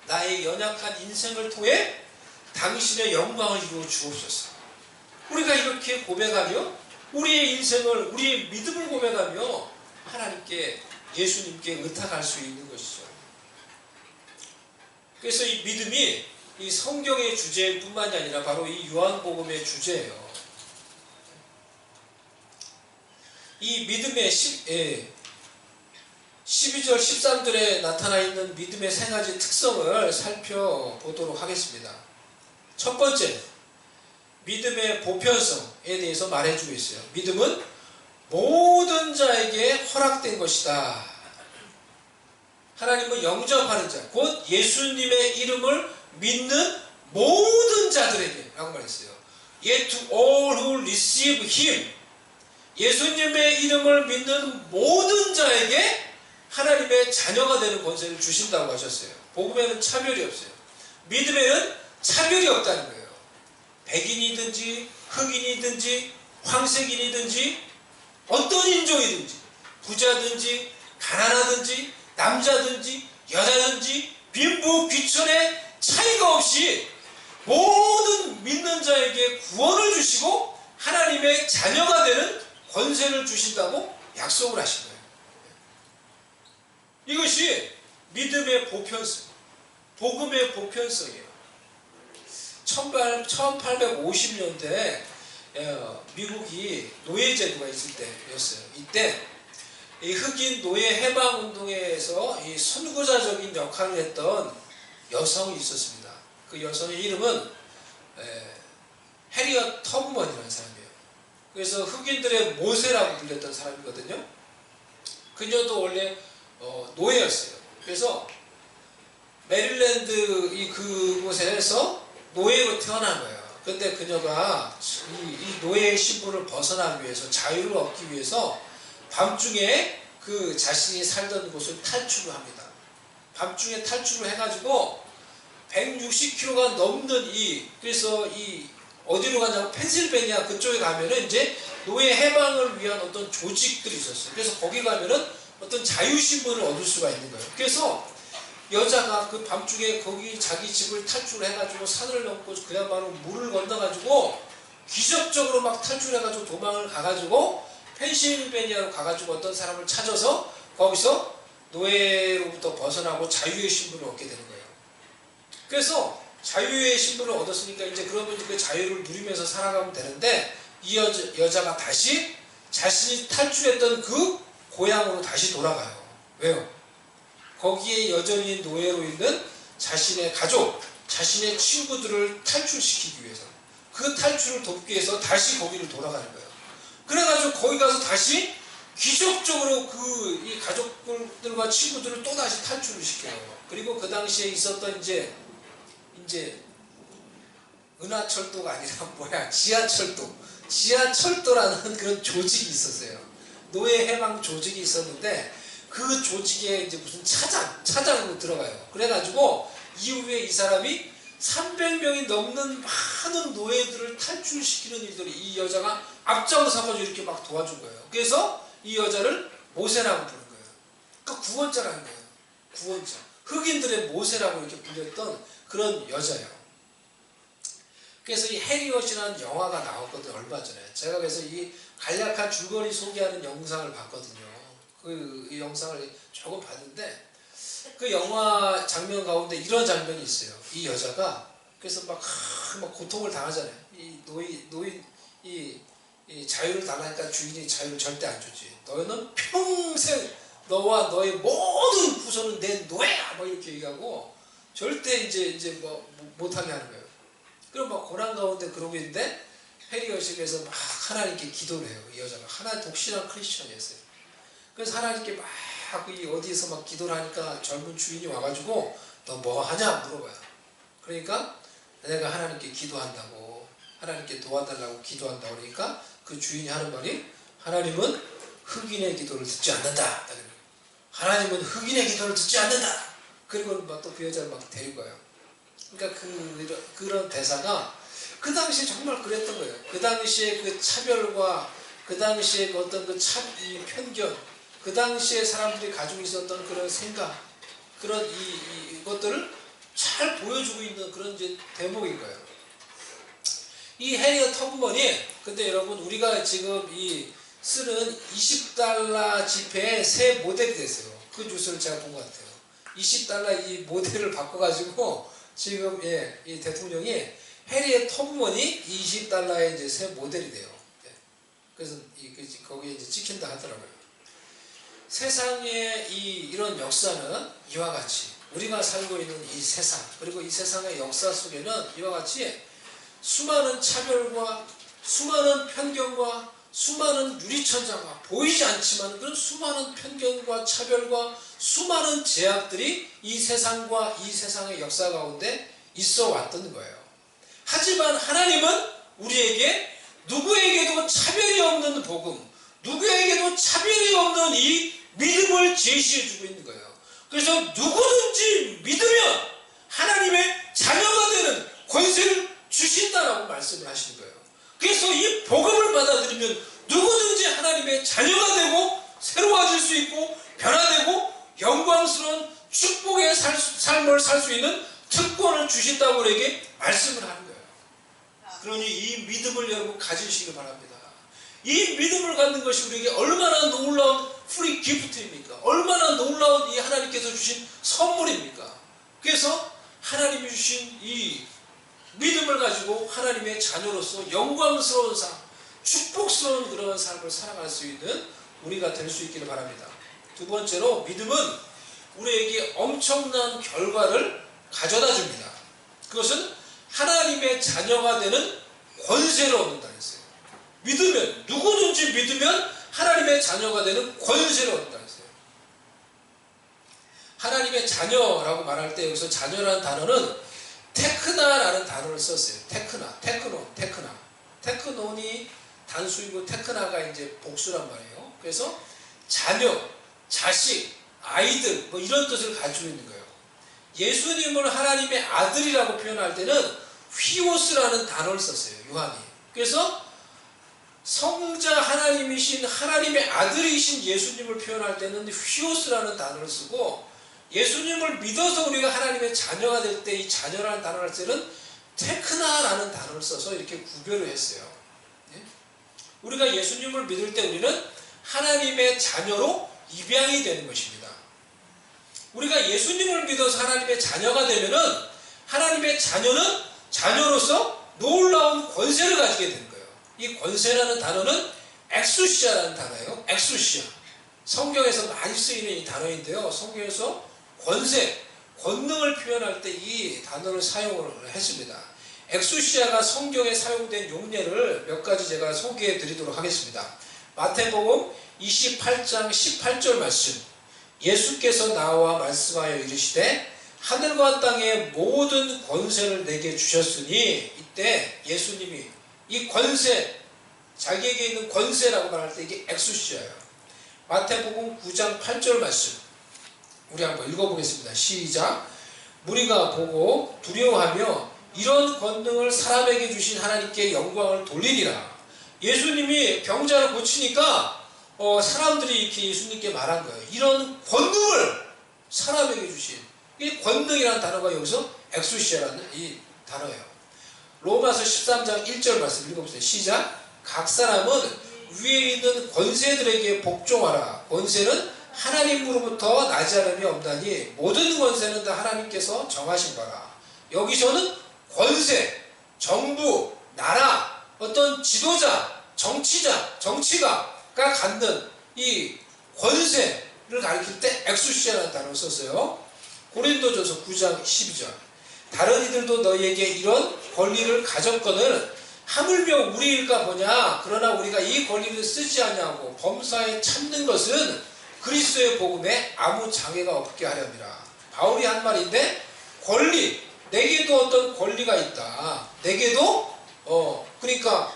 나의 연약한 인생을 통해 당신의 영광을 이루어 주옵소서. 우리가 이렇게 고백하며 우리의 인생을, 우리의 믿음을 고백하며 하나님께, 예수님께 의탁할 수 있는 것이죠. 그래서 이 믿음이 이 성경의 주제일 뿐만이 아니라 바로 이 요한복음의 주제예요. 이 믿음의 12절 13절에 나타나 있는 믿음의 세 가지 특성을 살펴보도록 하겠습니다. 첫 번째, 믿음의 보편성에 대해서 말해주고 있어요. 믿음은 모든 자에게 허락된 것이다. 하나님을 영접하는 자, 곧 예수님의 이름을 믿는 모든 자들에게 라고 말했어요. Yet to all who receive Him, 예수님의 이름을 믿는 모든 자에게 하나님의 자녀가 되는 권세를 주신다고 하셨어요. 복음에는 차별이 없어요. 믿음에는 차별이 없다는 거예요. 백인이든지 흑인이든지 황색인이든지 어떤 인종이든지 부자든지 가난하든지 남자든지 여자든지 빈부 귀천의 차이가 없이 모든 믿는 자에게 구원을 주시고 하나님의 자녀가 되는 권세를 주신다고 약속을 하신 거예요. 이것이 믿음의 보편성, 복음의 보편성이에요. 1850년대 미국이 노예제도가 있을 때였어요. 이때 이 흑인 노예 해방 운동에서 이 선구자적인 역할을 했던 여성이 있었습니다. 그 여성의 이름은 해리엇 터브먼이라는 사람이에요. 그래서 흑인들의 모세라고 불렸던 사람이거든요. 그녀도 원래 노예였어요. 그래서 메릴랜드 그곳에서 노예로 태어난 거예요. 근데 그녀가 이 노예의 신분을 벗어나기 위해서, 자유를 얻기 위해서 밤중에 그 자신이 살던 곳을 탈출을 합니다. 밤중에 탈출을 해가지고 160km가 넘는 그래서 어디로 가냐면 펜실베니아 그쪽에 가면은 이제 노예 해방을 위한 어떤 조직들이 있었어요. 그래서 거기 가면은 어떤 자유신분을 얻을 수가 있는 거예요. 그래서 여자가 그 밤중에 거기 자기 집을 탈출해가지고 산을 넘고 그야말로 물을 건너가지고 기적적으로 막 탈출해가지고 도망을 가가지고 펜실베니아로 가가지고 어떤 사람을 찾아서 거기서 노예로부터 벗어나고 자유의 신분을 얻게 되는 거예요. 그래서 자유의 신분을 얻었으니까 이제 그러면 그 자유를 누리면서 살아가면 되는데 이 여자가 다시 자신이 탈출했던 그 고향으로 다시 돌아가요. 왜요? 거기에 여전히 노예로 있는 자신의 가족, 자신의 친구들을 탈출시키기 위해서, 그 탈출을 돕기 위해서 다시 거기를 돌아가는 거예요. 그래가지고 거기 가서 다시 기적적으로 이 가족들과 친구들을 또 다시 탈출을 시켜요. 그리고 그 당시에 있었던 이제 은하철도가 아니라 지하철도라는 그런 조직이 있었어요. 노예 해방 조직이 있었는데 그 조직에 이제 무슨 차장으로 들어가요. 그래가지고 이후에 이 사람이 300명이 넘는 많은 노예들을 탈출시키는 일들이 이 여자가 앞장서가지고 이렇게 막 도와준 거예요. 그래서 이 여자를 모세라고 부른 거예요. 그러니까 구원자라는 거예요. 구원자. 흑인들의 모세라고 이렇게 불렸던 그런 여자예요. 그래서 이 해리엇이라는 영화가 나왔거든요. 얼마 전에. 제가 그래서 이 간략한 줄거리 소개하는 영상을 봤거든요. 그 영상을 조금 봤는데 그 영화 장면 가운데 이런 장면이 있어요. 이 여자가 그래서 막 고통을 당하잖아요. 이 자유를 달라니까 주인이 자유를 절대 안 주지. 너는 평생 너와 너의 모든 후손은 내 노예야. 뭐 이렇게 얘기하고 절대 이제 뭐 못하게 하는 거예요. 그럼 막 고난 가운데 그러고 있는데 해리엇이 그래서 막 하나님께 기도를 해요. 이 여자가 하나님 독실한 크리스천이었어요. 그래서 하나님께 막 어디에서 막 기도를 하니까 젊은 주인이 와가지고 너 뭐 하냐 물어봐요. 그러니까 내가 하나님께 기도한다고, 하나님께 도와달라고 기도한다고 그러니까 그 주인이 하는 말이 하나님은 흑인의 기도를 듣지 않는다. 하나님은 흑인의 기도를 듣지 않는다. 그리고 또 그 여자를 막 데리고 가요. 그러니까 그런 대사가 그 당시에 정말 그랬던 거예요. 그 당시에 그 차별과 그 당시에 그 어떤 이 편견, 그 당시에 사람들이 가지고 있었던 그런 생각, 그런 이것들을 잘 보여주고 있는 그런 이제 대목인 거예요. 이 해리엇 터브먼이 근데 여러분 우리가 지금 쓰는 $20 지폐의 새 모델이 됐어요. 그 뉴스를 제가 본 것 같아요. $20 이 모델을 바꿔가지고 지금 이 대통령이 해리엇 터브먼이 $20의 이제 새 모델이 돼요. 그래서 거기에 이제 찍힌다 하더라고요. 세상의 이런 역사는 이와 같이 우리가 살고 있는 이 세상 그리고 이 세상의 역사 속에는 이와 같이 수많은 차별과 수많은 편견과 수많은 유리천장과 보이지 않지만 그런 수많은 편견과 차별과 수많은 제약들이 이 세상과 이 세상의 역사 가운데 있어 왔던 거예요. 하지만 하나님은 우리에게 누구에게도 차별이 없는 복음, 누구에게도 차별이 없는 이 믿음을 제시해 주고 있는 거예요. 그래서 누구든지 믿으면 하나님의 자녀가 되는 권세를 주신다라고 말씀을 하시는 거예요. 그래서 이 복음을 받아들이면 누구든지 하나님의 자녀가 되고 새로워질 수 있고 변화되고 영광스러운 축복의 삶을 살 수 있는 특권을 주신다고 우리에게 말씀을 하는 거예요. 그러니 이 믿음을 여러분 가지시기 바랍니다. 이 믿음을 갖는 것이 우리에게 얼마나 놀라운 프리 기프트입니까? 얼마나 놀라운 이 하나님께서 주신 선물입니까? 그래서 하나님이 주신 이 믿음을 가지고 하나님의 자녀로서 영광스러운 삶, 축복스러운 그런 삶을 살아갈 수 있는 우리가 될 수 있기를 바랍니다. 두 번째로 믿음은 우리에게 엄청난 결과를 가져다 줍니다. 그것은 하나님의 자녀가 되는 권세를 얻는다 했어요. 믿으면, 누구든지 믿으면 하나님의 자녀가 되는 권세를 얻는다 했어요. 하나님의 자녀라고 말할 때 여기서 자녀라는 단어는 테크나라는 단어를 썼어요. 테크논이 단수이고 테크나가 이제 복수란 말이에요. 그래서 자녀, 자식, 아이들 뭐 이런 뜻을 가지고 있는 거예요. 예수님을 하나님의 아들이라고 표현할 때는 휘오스라는 단어를 썼어요. 요한이. 그래서 성자 하나님이신 하나님의 아들이신 예수님을 표현할 때는 휘오스라는 단어를 쓰고 예수님을 믿어서 우리가 하나님의 자녀가 될 때 이 자녀라는 단어를 쓸 때는 테크나라는 단어를 써서 이렇게 구별을 했어요. 우리가 예수님을 믿을 때 우리는 하나님의 자녀로 입양이 되는 것입니다. 우리가 예수님을 믿어서 하나님의 자녀가 되면은 하나님의 자녀는 자녀로서 놀라운 권세를 가지게 되는 거예요. 이 권세라는 단어는 엑수시아라는 단어예요. 엑수시아. 성경에서 많이 쓰이는 이 단어인데요. 성경에서 권세, 권능을 표현할 때 이 단어를 사용을 했습니다. 엑수시아가 성경에 사용된 용례를 몇 가지 제가 소개해 드리도록 하겠습니다. 마태복음 28장 18절 말씀. 예수께서 나와 말씀하여 이르시되 하늘과 땅의 모든 권세를 내게 주셨으니, 이때 예수님이 이 권세, 자기에게 있는 권세라고 말할 때 이게 엑수시아예요. 마태복음 9장 8절 말씀 우리 한번 읽어보겠습니다. 시작. 무리가 보고 두려워하며 이런 권능을 사람에게 주신 하나님께 영광을 돌리니라. 예수님이 병자를 고치니까 사람들이 이렇게 예수님께 말한 거예요. 이런 권능을 사람에게 주신, 이 권능이라는 단어가 여기서 엑수시아라는 이 단어예요. 로마서 13장 1절 말씀 읽어보세요. 시작. 각 사람은 위에 있는 권세들에게 복종하라. 권세는 하나님으로부터 나지 않음이 없나니 모든 권세는 다 하나님께서 정하신 바라. 여기서는 권세, 정부, 나라, 어떤 지도자, 정치가가 갖는 이 권세를 가리킬 때 엑수시아라는 단어를 썼어요. 고린도전서 9장 12절. 다른 이들도 너희에게 이런 권리를 가졌거늘 하물며 우리일까 보냐. 그러나 우리가 이 권리를 쓰지 않냐고 범사에 참는 것은 그리스도의 복음에 아무 장애가 없게 하렵니다. 바울이 한 말인데, 권리, 내게도 어떤 권리가 있다. 내게도 그러니까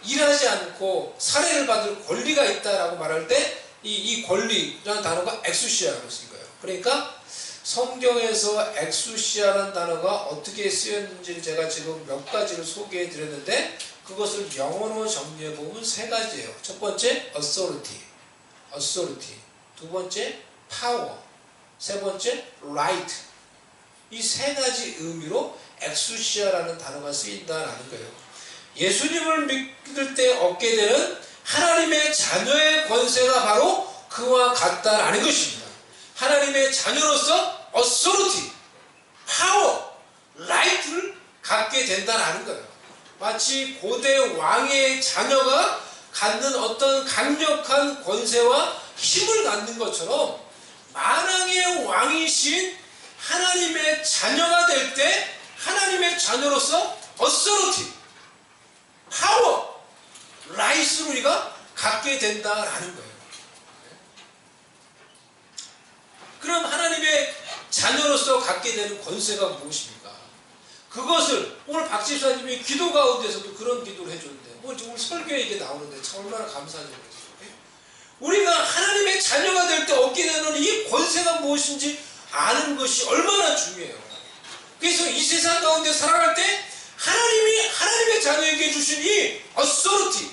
일하지 않고 살해를 받을 권리가 있다라고 말할 때 이 권리라는 단어가 엑수시아라고 쓰인 거예요. 그러니까 성경에서 엑수시아라는 단어가 어떻게 쓰였는지를 제가 지금 몇 가지를 소개해 드렸는데, 그것을 영어로 정리해 보면 세 가지예요. 첫 번째 authority. 두 번째 power. 세 번째 right. 이 세 가지 의미로 엑수시아라는 단어가 쓰인다라는 거예요. 예수님을 믿을 때 얻게 되는 하나님의 자녀의 권세가 바로 그와 같다라는 것입니다. 하나님의 자녀로서 authority, power, right를 갖게 된다라는 거예요. 마치 고대 왕의 자녀가 갖는 어떤 강력한 권세와 힘을 갖는 것처럼 만왕의 왕이신 하나님의 자녀가 될 때 하나님의 자녀로서 authority, 파워, 라이스를 우리가 갖게 된다라는 거예요. 그럼 하나님의 자녀로서 갖게 되는 권세가 무엇입니까? 그것을 오늘 박 집사님이 기도 가운데서도 그런 기도를 해줬는데 오늘 설교에 이게 나오는데 참 얼마나 감사한지 모르겠어요. 우리가 하나님의 자녀가 될 때 얻게 되는 이 권세가 무엇인지 아는 것이 얼마나 중요해요. 그래서 이 세상 가운데 살아갈 때 하나님이 하나님의 자녀에게 주신 이 authority,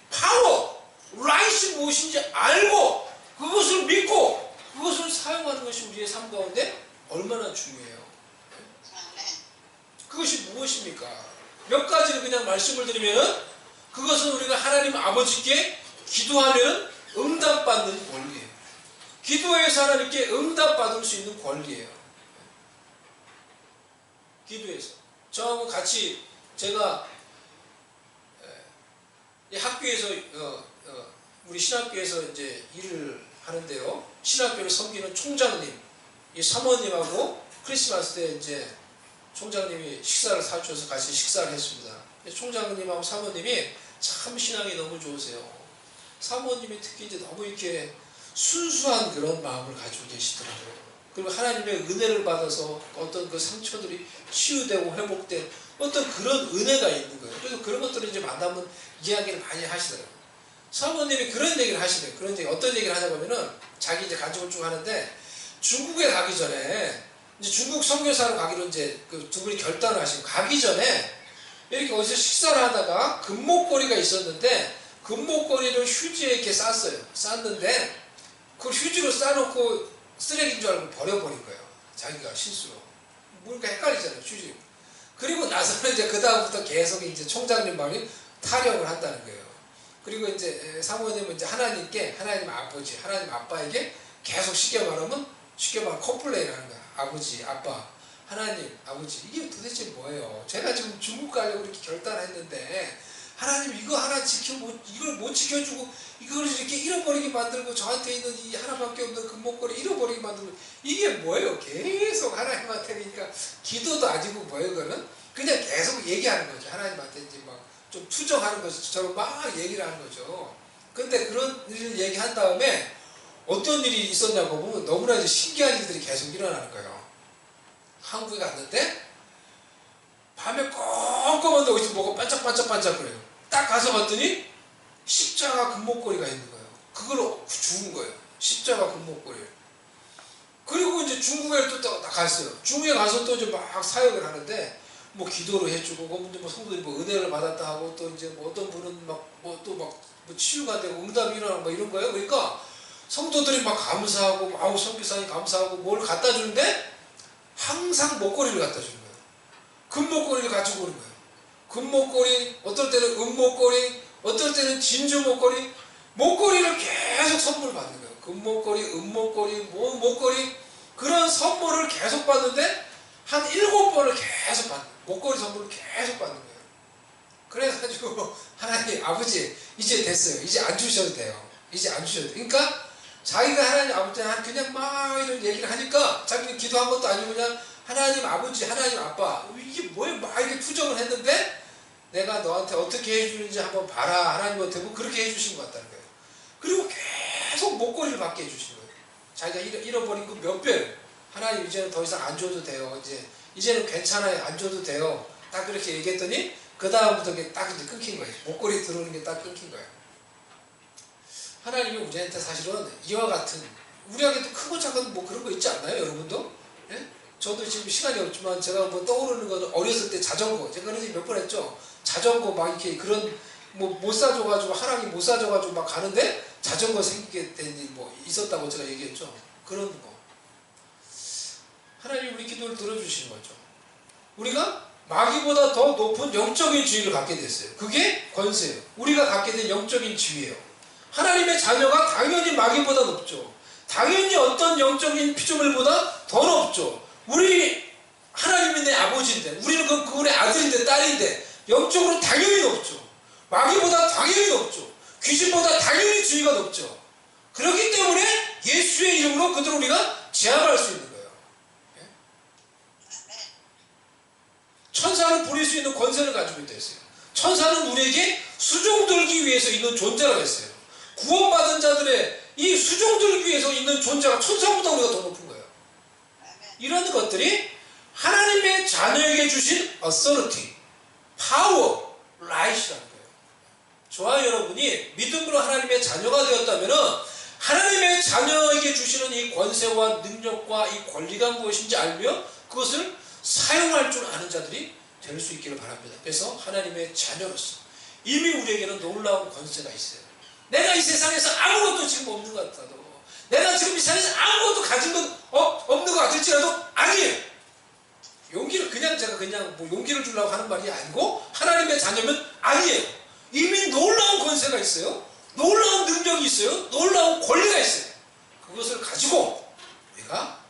파워, right이 무엇인지 알고 그것을 믿고 그것을 사용하는 것이 우리의 삶 가운데 얼마나 중요해요. 그것이 무엇입니까? 몇 가지를 그냥 말씀을 드리면은 그것은 우리가 하나님 아버지께 기도하면 응답받는 권리예요. 기도해서 하나님께 응답받을 수 있는 권리예요. 기도해서. 저하고 같이 제가 이 학교에서 우리 신학교에서 이제 일을 하는데요. 신학교를 섬기는 총장님, 이 사모님하고 크리스마스 때 이제 총장님이 식사를 사주셔서 같이 식사를 했습니다. 총장님하고 사모님이 참 신앙이 너무 좋으세요. 사모님이 특히 이제 너무 이렇게 순수한 그런 마음을 가지고 계시더라고요. 그리고 하나님의 은혜를 받아서 어떤 그 상처들이 치유되고 회복된 어떤 그런 은혜가 있는 거예요. 그래서 그런 것들을 이제 만나면 이야기를 많이 하시더라고요. 사모님이 그런 얘기를 하시네요. 그런 얘기, 어떤 얘기를 하냐고 하면은 자기 이제 가족을 쭉 하는데 중국에 가기 전에 이제 중국 선교사로 가기로 이제 그 두 분이 결단을 하시고 가기 전에 이렇게 어디서 식사를 하다가 금목걸이가 있었는데 금목걸이를 휴지에 이렇게 쌌어요. 쌌는데 그걸 휴지로 싸놓고 쓰레기인 줄 알고 버려버린 거예요. 자기가 실수로. 뭔가 헷갈리잖아요. 휴지. 그리고 나서는 이제 그다음부터 계속 이제 총장님 말이 타령을 한다는 거예요. 그리고 이제 사모님은 이제 하나님께, 하나님 아버지, 하나님 아빠에게 계속 쉽게 말하면 컴플레인 하는 거야. 아버지, 아빠, 하나님, 아버지, 이게 도대체 뭐예요? 제가 지금 중국 가려고 이렇게 결단했는데 하나님 이거 하나 이걸 못 지켜주고 이걸 이렇게 잃어버리게 만들고 저한테 있는 이 하나밖에 없는 금목걸이 잃어버리게 만들고 이게 뭐예요? 계속 하나님한테 그러니까 기도도 아니고 뭐예요? 그냥 계속 얘기하는 거죠. 하나님한테 이제 막 좀 투정하는 것처럼 막 얘기를 하는 거죠. 근데 그런 일을 얘기한 다음에 어떤 일이 있었냐고 보면 너무나 이제 신기한 일들이 계속 일어나는 거예요. 한국에 갔는데 밤에 껌껌한데 어디서 뭐가 반짝반짝반짝거려요. 딱 가서 봤더니 십자가 금목걸이가 있는 거예요. 그걸 주운 거예요. 십자가 금목걸이. 그리고 이제 중국에 또 갔어요. 중국에 가서 또 이제 막 사역을 하는데 뭐 기도를 해주고 뭐 성도들이 뭐 은혜를 받았다 하고 또 이제 뭐 어떤 분은 막 치유가 되고 응답이 일어나고 막 이런 거예요. 그러니까 성도들이 막 감사하고 아우 선교사님 감사하고 뭘 갖다 주는데 항상 목걸이를 갖다 주는 거예요. 금목걸이를 가지고 오는 거예요. 금목걸이, 어떨 때는 은목걸이, 어떨 때는 진주 목걸이, 목걸이를 계속 선물을 받는 거예요. 금목걸이, 은목걸이, 뭐 목걸이 그런 선물을 계속 받는데 한 7번을 계속 받는 거예요. 목걸이 선물을 계속 받는 거예요. 그래가지고 하나님 아버지 이제 됐어요. 이제 안 주셔도 돼요. 이제 안 주셔도 돼요. 그러니까 자기가 하나님 아버지한테 그냥 막 이런 얘기를 하니까 자기는 기도한 것도 아니고 그냥 하나님 아버지, 하나님 아빠 이게 뭐예요? 막 이렇게 투정을 했는데 내가 너한테 어떻게 해주는지 한번 봐라. 하나님한테 뭐 그렇게 해주신 것 같다는 거예요. 그리고 계속 목걸이를 받게 해주신 거예요. 자기가 잃어버린 그 몇 배를 하나님 이제는 더 이상 안 줘도 돼요. 이제는 괜찮아요. 안 줘도 돼요. 딱 그렇게 얘기했더니 그 다음부터 딱 이제 끊긴 거예요. 목걸이 들어오는 게 딱 끊긴 거예요. 하나님이 우리한테 사실은 이와 같은 우리에게도 크고 작은 뭐 그런 거 있지 않나요? 여러분도? 예? 저도 지금 시간이 없지만 제가 뭐 떠오르는 건 어렸을 때 자전거 제가 그런 얘기 몇 번 했죠. 자전거 막 이렇게 그런 뭐 못 사줘가지고 하나님 못 사줘가지고 막 가는데 자전거 생기게 된 일이 뭐 있었다고 제가 얘기했죠. 그런 거. 하나님 우리 기도를 들어주시는 거죠. 우리가 마귀보다 더 높은 영적인 지위를 갖게 됐어요. 그게 권세예요. 우리가 갖게 된 영적인 지위예요. 하나님의 자녀가 당연히 마귀보다 높죠. 당연히 어떤 영적인 피조물보다 더 높죠. 우리 하나님이 내 아버지인데 우리는 그분의 아들인데 딸인데 영적으로 당연히 높죠. 마귀보다 당연히 높죠. 귀신보다 당연히 지위가 높죠. 그렇기 때문에 예수의 이름으로 그들을 우리가 제압할 수 있는 거예요. 예? 천사를 부릴 수 있는 권세를 가지고 있다 했어요. 천사는 우리에게 수종 들기 위해서 있는 존재라고 했어요. 구원받은 자들의 이 수종 들기 위해서 있는 존재가 천사보다 우리가 더 높은 거예요. 이런 것들이 하나님의 자녀에게 주신 authority, power, right이라는 거예요. 저와 여러분이 믿음으로 하나님의 자녀가 되었다면 하나님의 자녀에게 주시는 이 권세와 능력과 이 권리가 무엇인지 알며 그것을 사용할 줄 아는 자들이 될 수 있기를 바랍니다. 그래서 하나님의 자녀로서 이미 우리에게는 놀라운 권세가 있어요. 내가 이 세상에서 아무것도 지금 없는 것 같아도, 내가 지금 이 세상에서 아무것도 가진 건 없는 것 같을지라도 아니에요. 용기를 제가 뭐 용기를 주려고 하는 말이 아니고 하나님의 자녀면 아니에요. 이미 놀라운 권세가 있어요. 놀라운 능력이 있어요. 놀라운 권리가 있어요. 그것을 가지고 우리가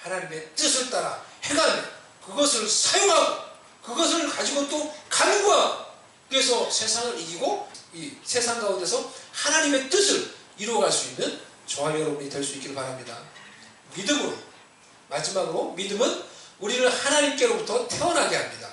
하나님의 뜻을 따라 행하며 그것을 사용하고 그것을 가지고 또 간구하고 그래서 세상을 이기고 이 세상 가운데서 하나님의 뜻을 이루어갈 수 있는 저와 여러분이 될 수 있기를 바랍니다. 믿음으로, 마지막으로 믿음은 우리를 하나님께로부터 태어나게 합니다.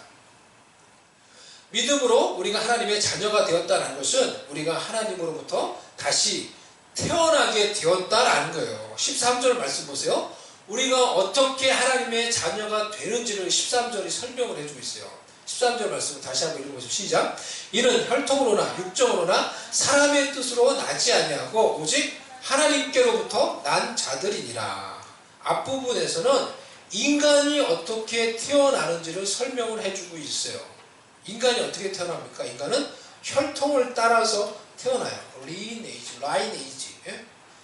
믿음으로 우리가 하나님의 자녀가 되었다는 것은 우리가 하나님으로부터 다시 태어나게 되었다라는 거예요. 13절 말씀 보세요. 우리가 어떻게 하나님의 자녀가 되는지를 13절이 설명을 해주고 있어요. 13절 말씀을 다시 한번 읽어보시죠. 시작. 이는 혈통으로나 육정으로나 사람의 뜻으로 나지 아니하고 오직 하나님께로부터 난 자들이니라. 앞부분에서는 인간이 어떻게 태어나는지를 설명을 해주고 있어요. 인간이 어떻게 태어납니까? 인간은 혈통을 따라서 태어나요. 리네이지, 라이네이지.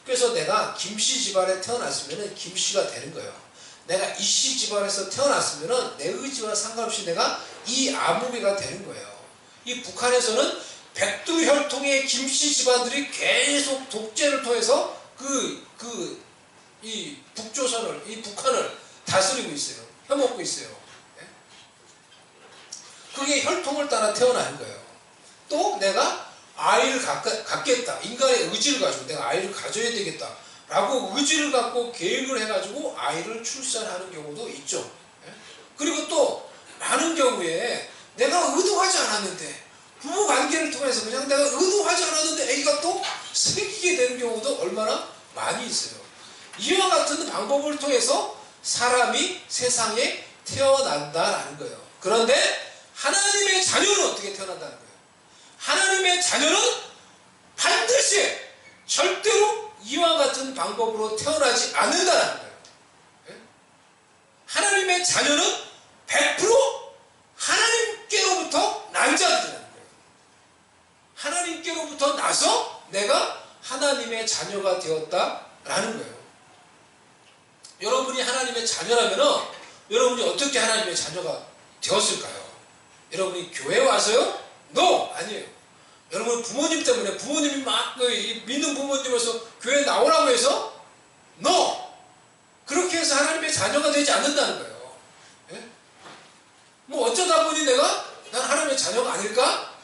그래서 내가 김씨 집안에 태어났으면 김씨가 되는 거예요. 내가 이씨 집안에서 태어났으면 내 의지와 상관없이 내가 이 아무개가 되는 거예요. 이 북한에서는 백두 혈통의 김씨 집안들이 계속 독재를 통해서 이 북조선을, 이 북한을 다스리고 있어요. 혀먹고 있어요. 그게 혈통을 따라 태어나는 거예요. 또 내가 아이를 갖겠다. 인간의 의지를 가지고 내가 아이를 가져야 되겠다. 라고 의지를 갖고 계획을 해가지고 아이를 출산하는 경우도 있죠. 그리고 또 많은 경우에 내가 의도하지 않았는데 부부 관계를 통해서 그냥 내가 의도하지 않았는데 애기가 또 생기게 되는 경우도 얼마나 많이 있어요. 이와 같은 방법을 통해서 사람이 세상에 태어난다라는 거예요. 그런데 하나님의 자녀는 어떻게 태어난다는 거예요? 하나님의 자녀는 반드시 절대로 이와 같은 방법으로 태어나지 않는다는 거예요. 하나님의 자녀는 100% 하나님께로부터 난 자들이라는 거예요. 하나님께로부터 나서 내가 하나님의 자녀가 되었다라는 거예요. 여러분이 하나님의 자녀라면 여러분이 어떻게 하나님의 자녀가 되었을까요? 여러분이 교회 와서요? No! 아니에요. 여러분 부모님 때문에 부모님이 막 믿는 부모님에서 교회 나오라고 해서 No! 그렇게 해서 하나님의 자녀가 되지 않는다는 거예요. 예? 뭐 어쩌다 보니 난 하나님의 자녀가 아닐까?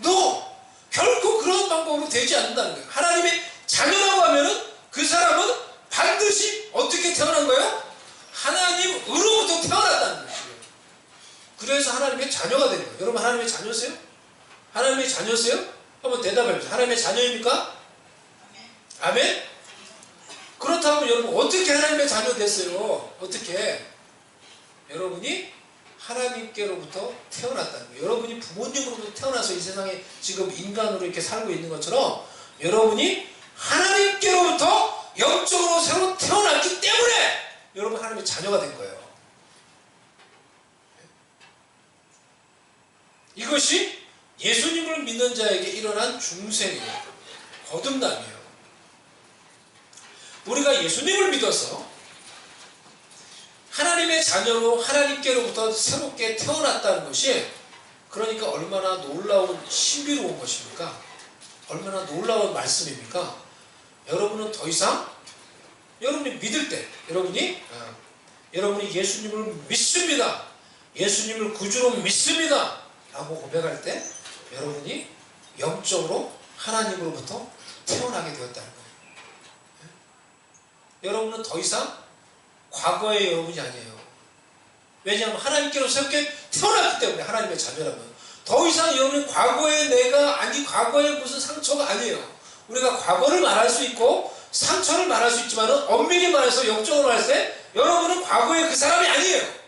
No! 결코 그런 방법으로 되지 않는다는 거예요. 하나님의 자녀라고 하면은 그 사람은 반드시 어떻게 태어난 거예요? 하나님으로부터 태어났다는 거예요. 그래서 하나님의 자녀가 된 거예요. 여러분 하나님의 자녀세요? 하나님의 자녀세요? 한번 대답해 보세요. 하나님의 자녀입니까? 아멘? 그렇다면 여러분 어떻게 하나님의 자녀 됐어요? 어떻게? 여러분이 하나님께로부터 태어났다는 거예요. 여러분이 부모님으로부터 태어나서 이 세상에 지금 인간으로 이렇게 살고 있는 것처럼 여러분이 하나님께로부터 영적으로 새로 태어났기 때문에 여러분 하나님의 자녀가 된 거예요. 이것이 예수님을 믿는 자에게 일어난 중생이에요. 거듭남이에요. 우리가 예수님을 믿어서 하나님의 자녀로 하나님께로부터 새롭게 태어났다는 것이 그러니까 얼마나 놀라운 신비로운 것입니까? 얼마나 놀라운 말씀입니까? 여러분은 더 이상 여러분이 믿을 때 여러분이 예수님을 믿습니다. 예수님을 구주로 믿습니다. 라고 고백할 때 여러분이 영적으로 하나님으로부터 태어나게 되었다는 거예요. 여러분은 더 이상 과거의 여러분이 아니에요. 왜냐하면 하나님께로 새롭게 태어났기 때문에 하나님의 자녀라면 더 이상 여러분이 과거의 내가 아니 과거의 무슨 상처가 아니에요. 우리가 과거를 말할 수 있고 상처를 말할 수 있지만 엄밀히 말해서 영적으로 말할 때 여러분은 과거의 그 사람이 아니에요.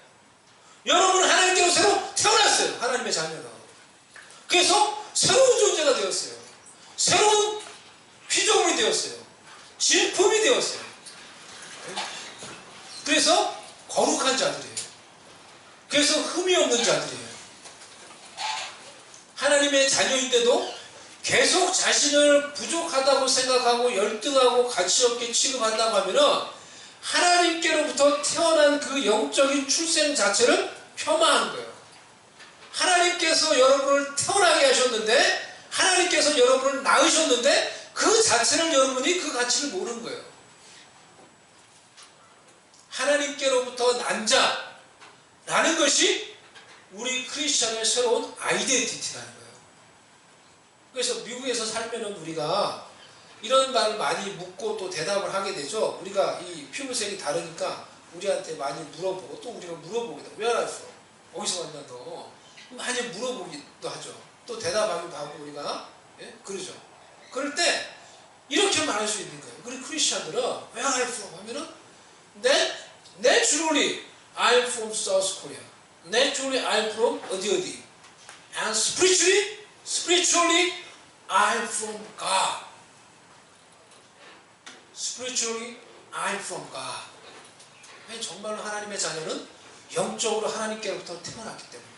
여러분은 하나님께로 새로 태어났어요. 하나님의 자녀로. 그래서 새로운 존재가 되었어요. 새로운 피조물이 되었어요. 진품이 되었어요. 그래서 거룩한 자들이에요. 그래서 흠이 없는 자들이에요. 하나님의 자녀인데도 계속 자신을 부족하다고 생각하고 열등하고 가치없게 취급한다고 하면은 하나님께로부터 태어난 그 영적인 출생 자체를 폄하하는 거예요. 하나님께서 여러분을 태어나게 하셨는데 하나님께서 여러분을 낳으셨는데 그 자체를 여러분이 그 가치를 모르는 거예요. 하나님께로부터 난 자라는 것이 우리 크리스천의 새로운 아이덴티티라는 거예요. 그래서 미국에서 살면은 우리가 이런 말을 많이 묻고 또 대답을 하게 되죠. 우리가 이 피부색이 다르니까 우리한테 많이 물어보고 또 우리가 물어보게 돼요. 왜 알았어? 어디서 왔냐 너? 많이 물어보기도 하죠. 또 대답하기도 하고 우리가 예? 그러죠. 그럴 때 이렇게 말할 수 있는 거예요. 우리 크리스천들은 Where are you from? 하면은 Naturally I'm from South Korea. Naturally I'm from 어디 And spiritually I'm from God. Spiritually I'm from God. 정말로 하나님의 자녀는 영적으로 하나님께로부터 태어났기 때문에.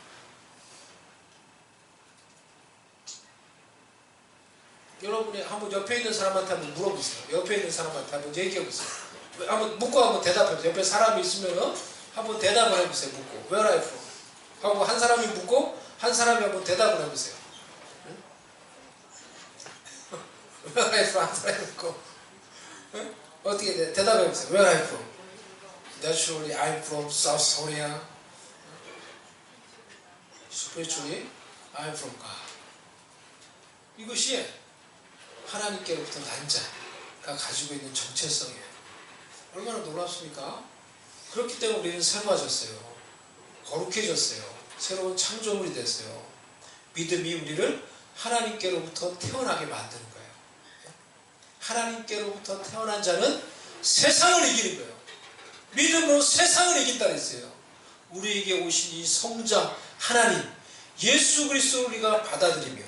여러분이 한번 옆에 있는 사람한테 한번 물어보세요. 옆에 있는 사람한테 한번 얘기해보세요. 한번 묻고 한번 대답해보세요. 옆에 사람이 있으면 한번 대답을 해보세요. 묻고 Where are you from? 하고 한 사람이 묻고 한 사람이 한번 대답을 해보세요. 응? Where are you from? 한 사람이 묻고 응? 어떻게 대답해보세요. Where are you from? Naturally I'm from South Korea. Spiritually I'm from God. 이것이 하나님께로부터 난 자가 가지고 있는 정체성이에요. 얼마나 놀랍습니까? 그렇기 때문에 우리는 새로워졌어요. 거룩해졌어요. 새로운 창조물이 됐어요. 믿음이 우리를 하나님께로부터 태어나게 만드는 거예요. 하나님께로부터 태어난 자는 세상을 이기는 거예요. 믿음으로 세상을 이긴다 그랬어요. 우리에게 오신 이 성자 하나님 예수 그리스도를 우리가 받아들이며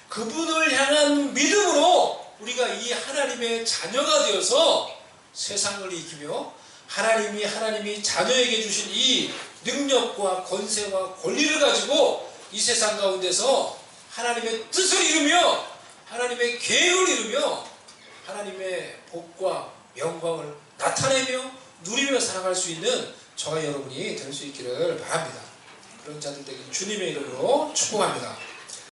그분을 향한 믿음으로 우리가 이 하나님의 자녀가 되어서 세상을 이기며 하나님이 자녀에게 주신 이 능력과 권세와 권리를 가지고 이 세상 가운데서 하나님의 뜻을 이루며 하나님의 계획을 이루며 하나님의 복과 영광을 나타내며 누리며 살아갈 수 있는 저와 여러분이 될 수 있기를 바랍니다. 그런 자들 되길 주님의 이름으로 축복합니다.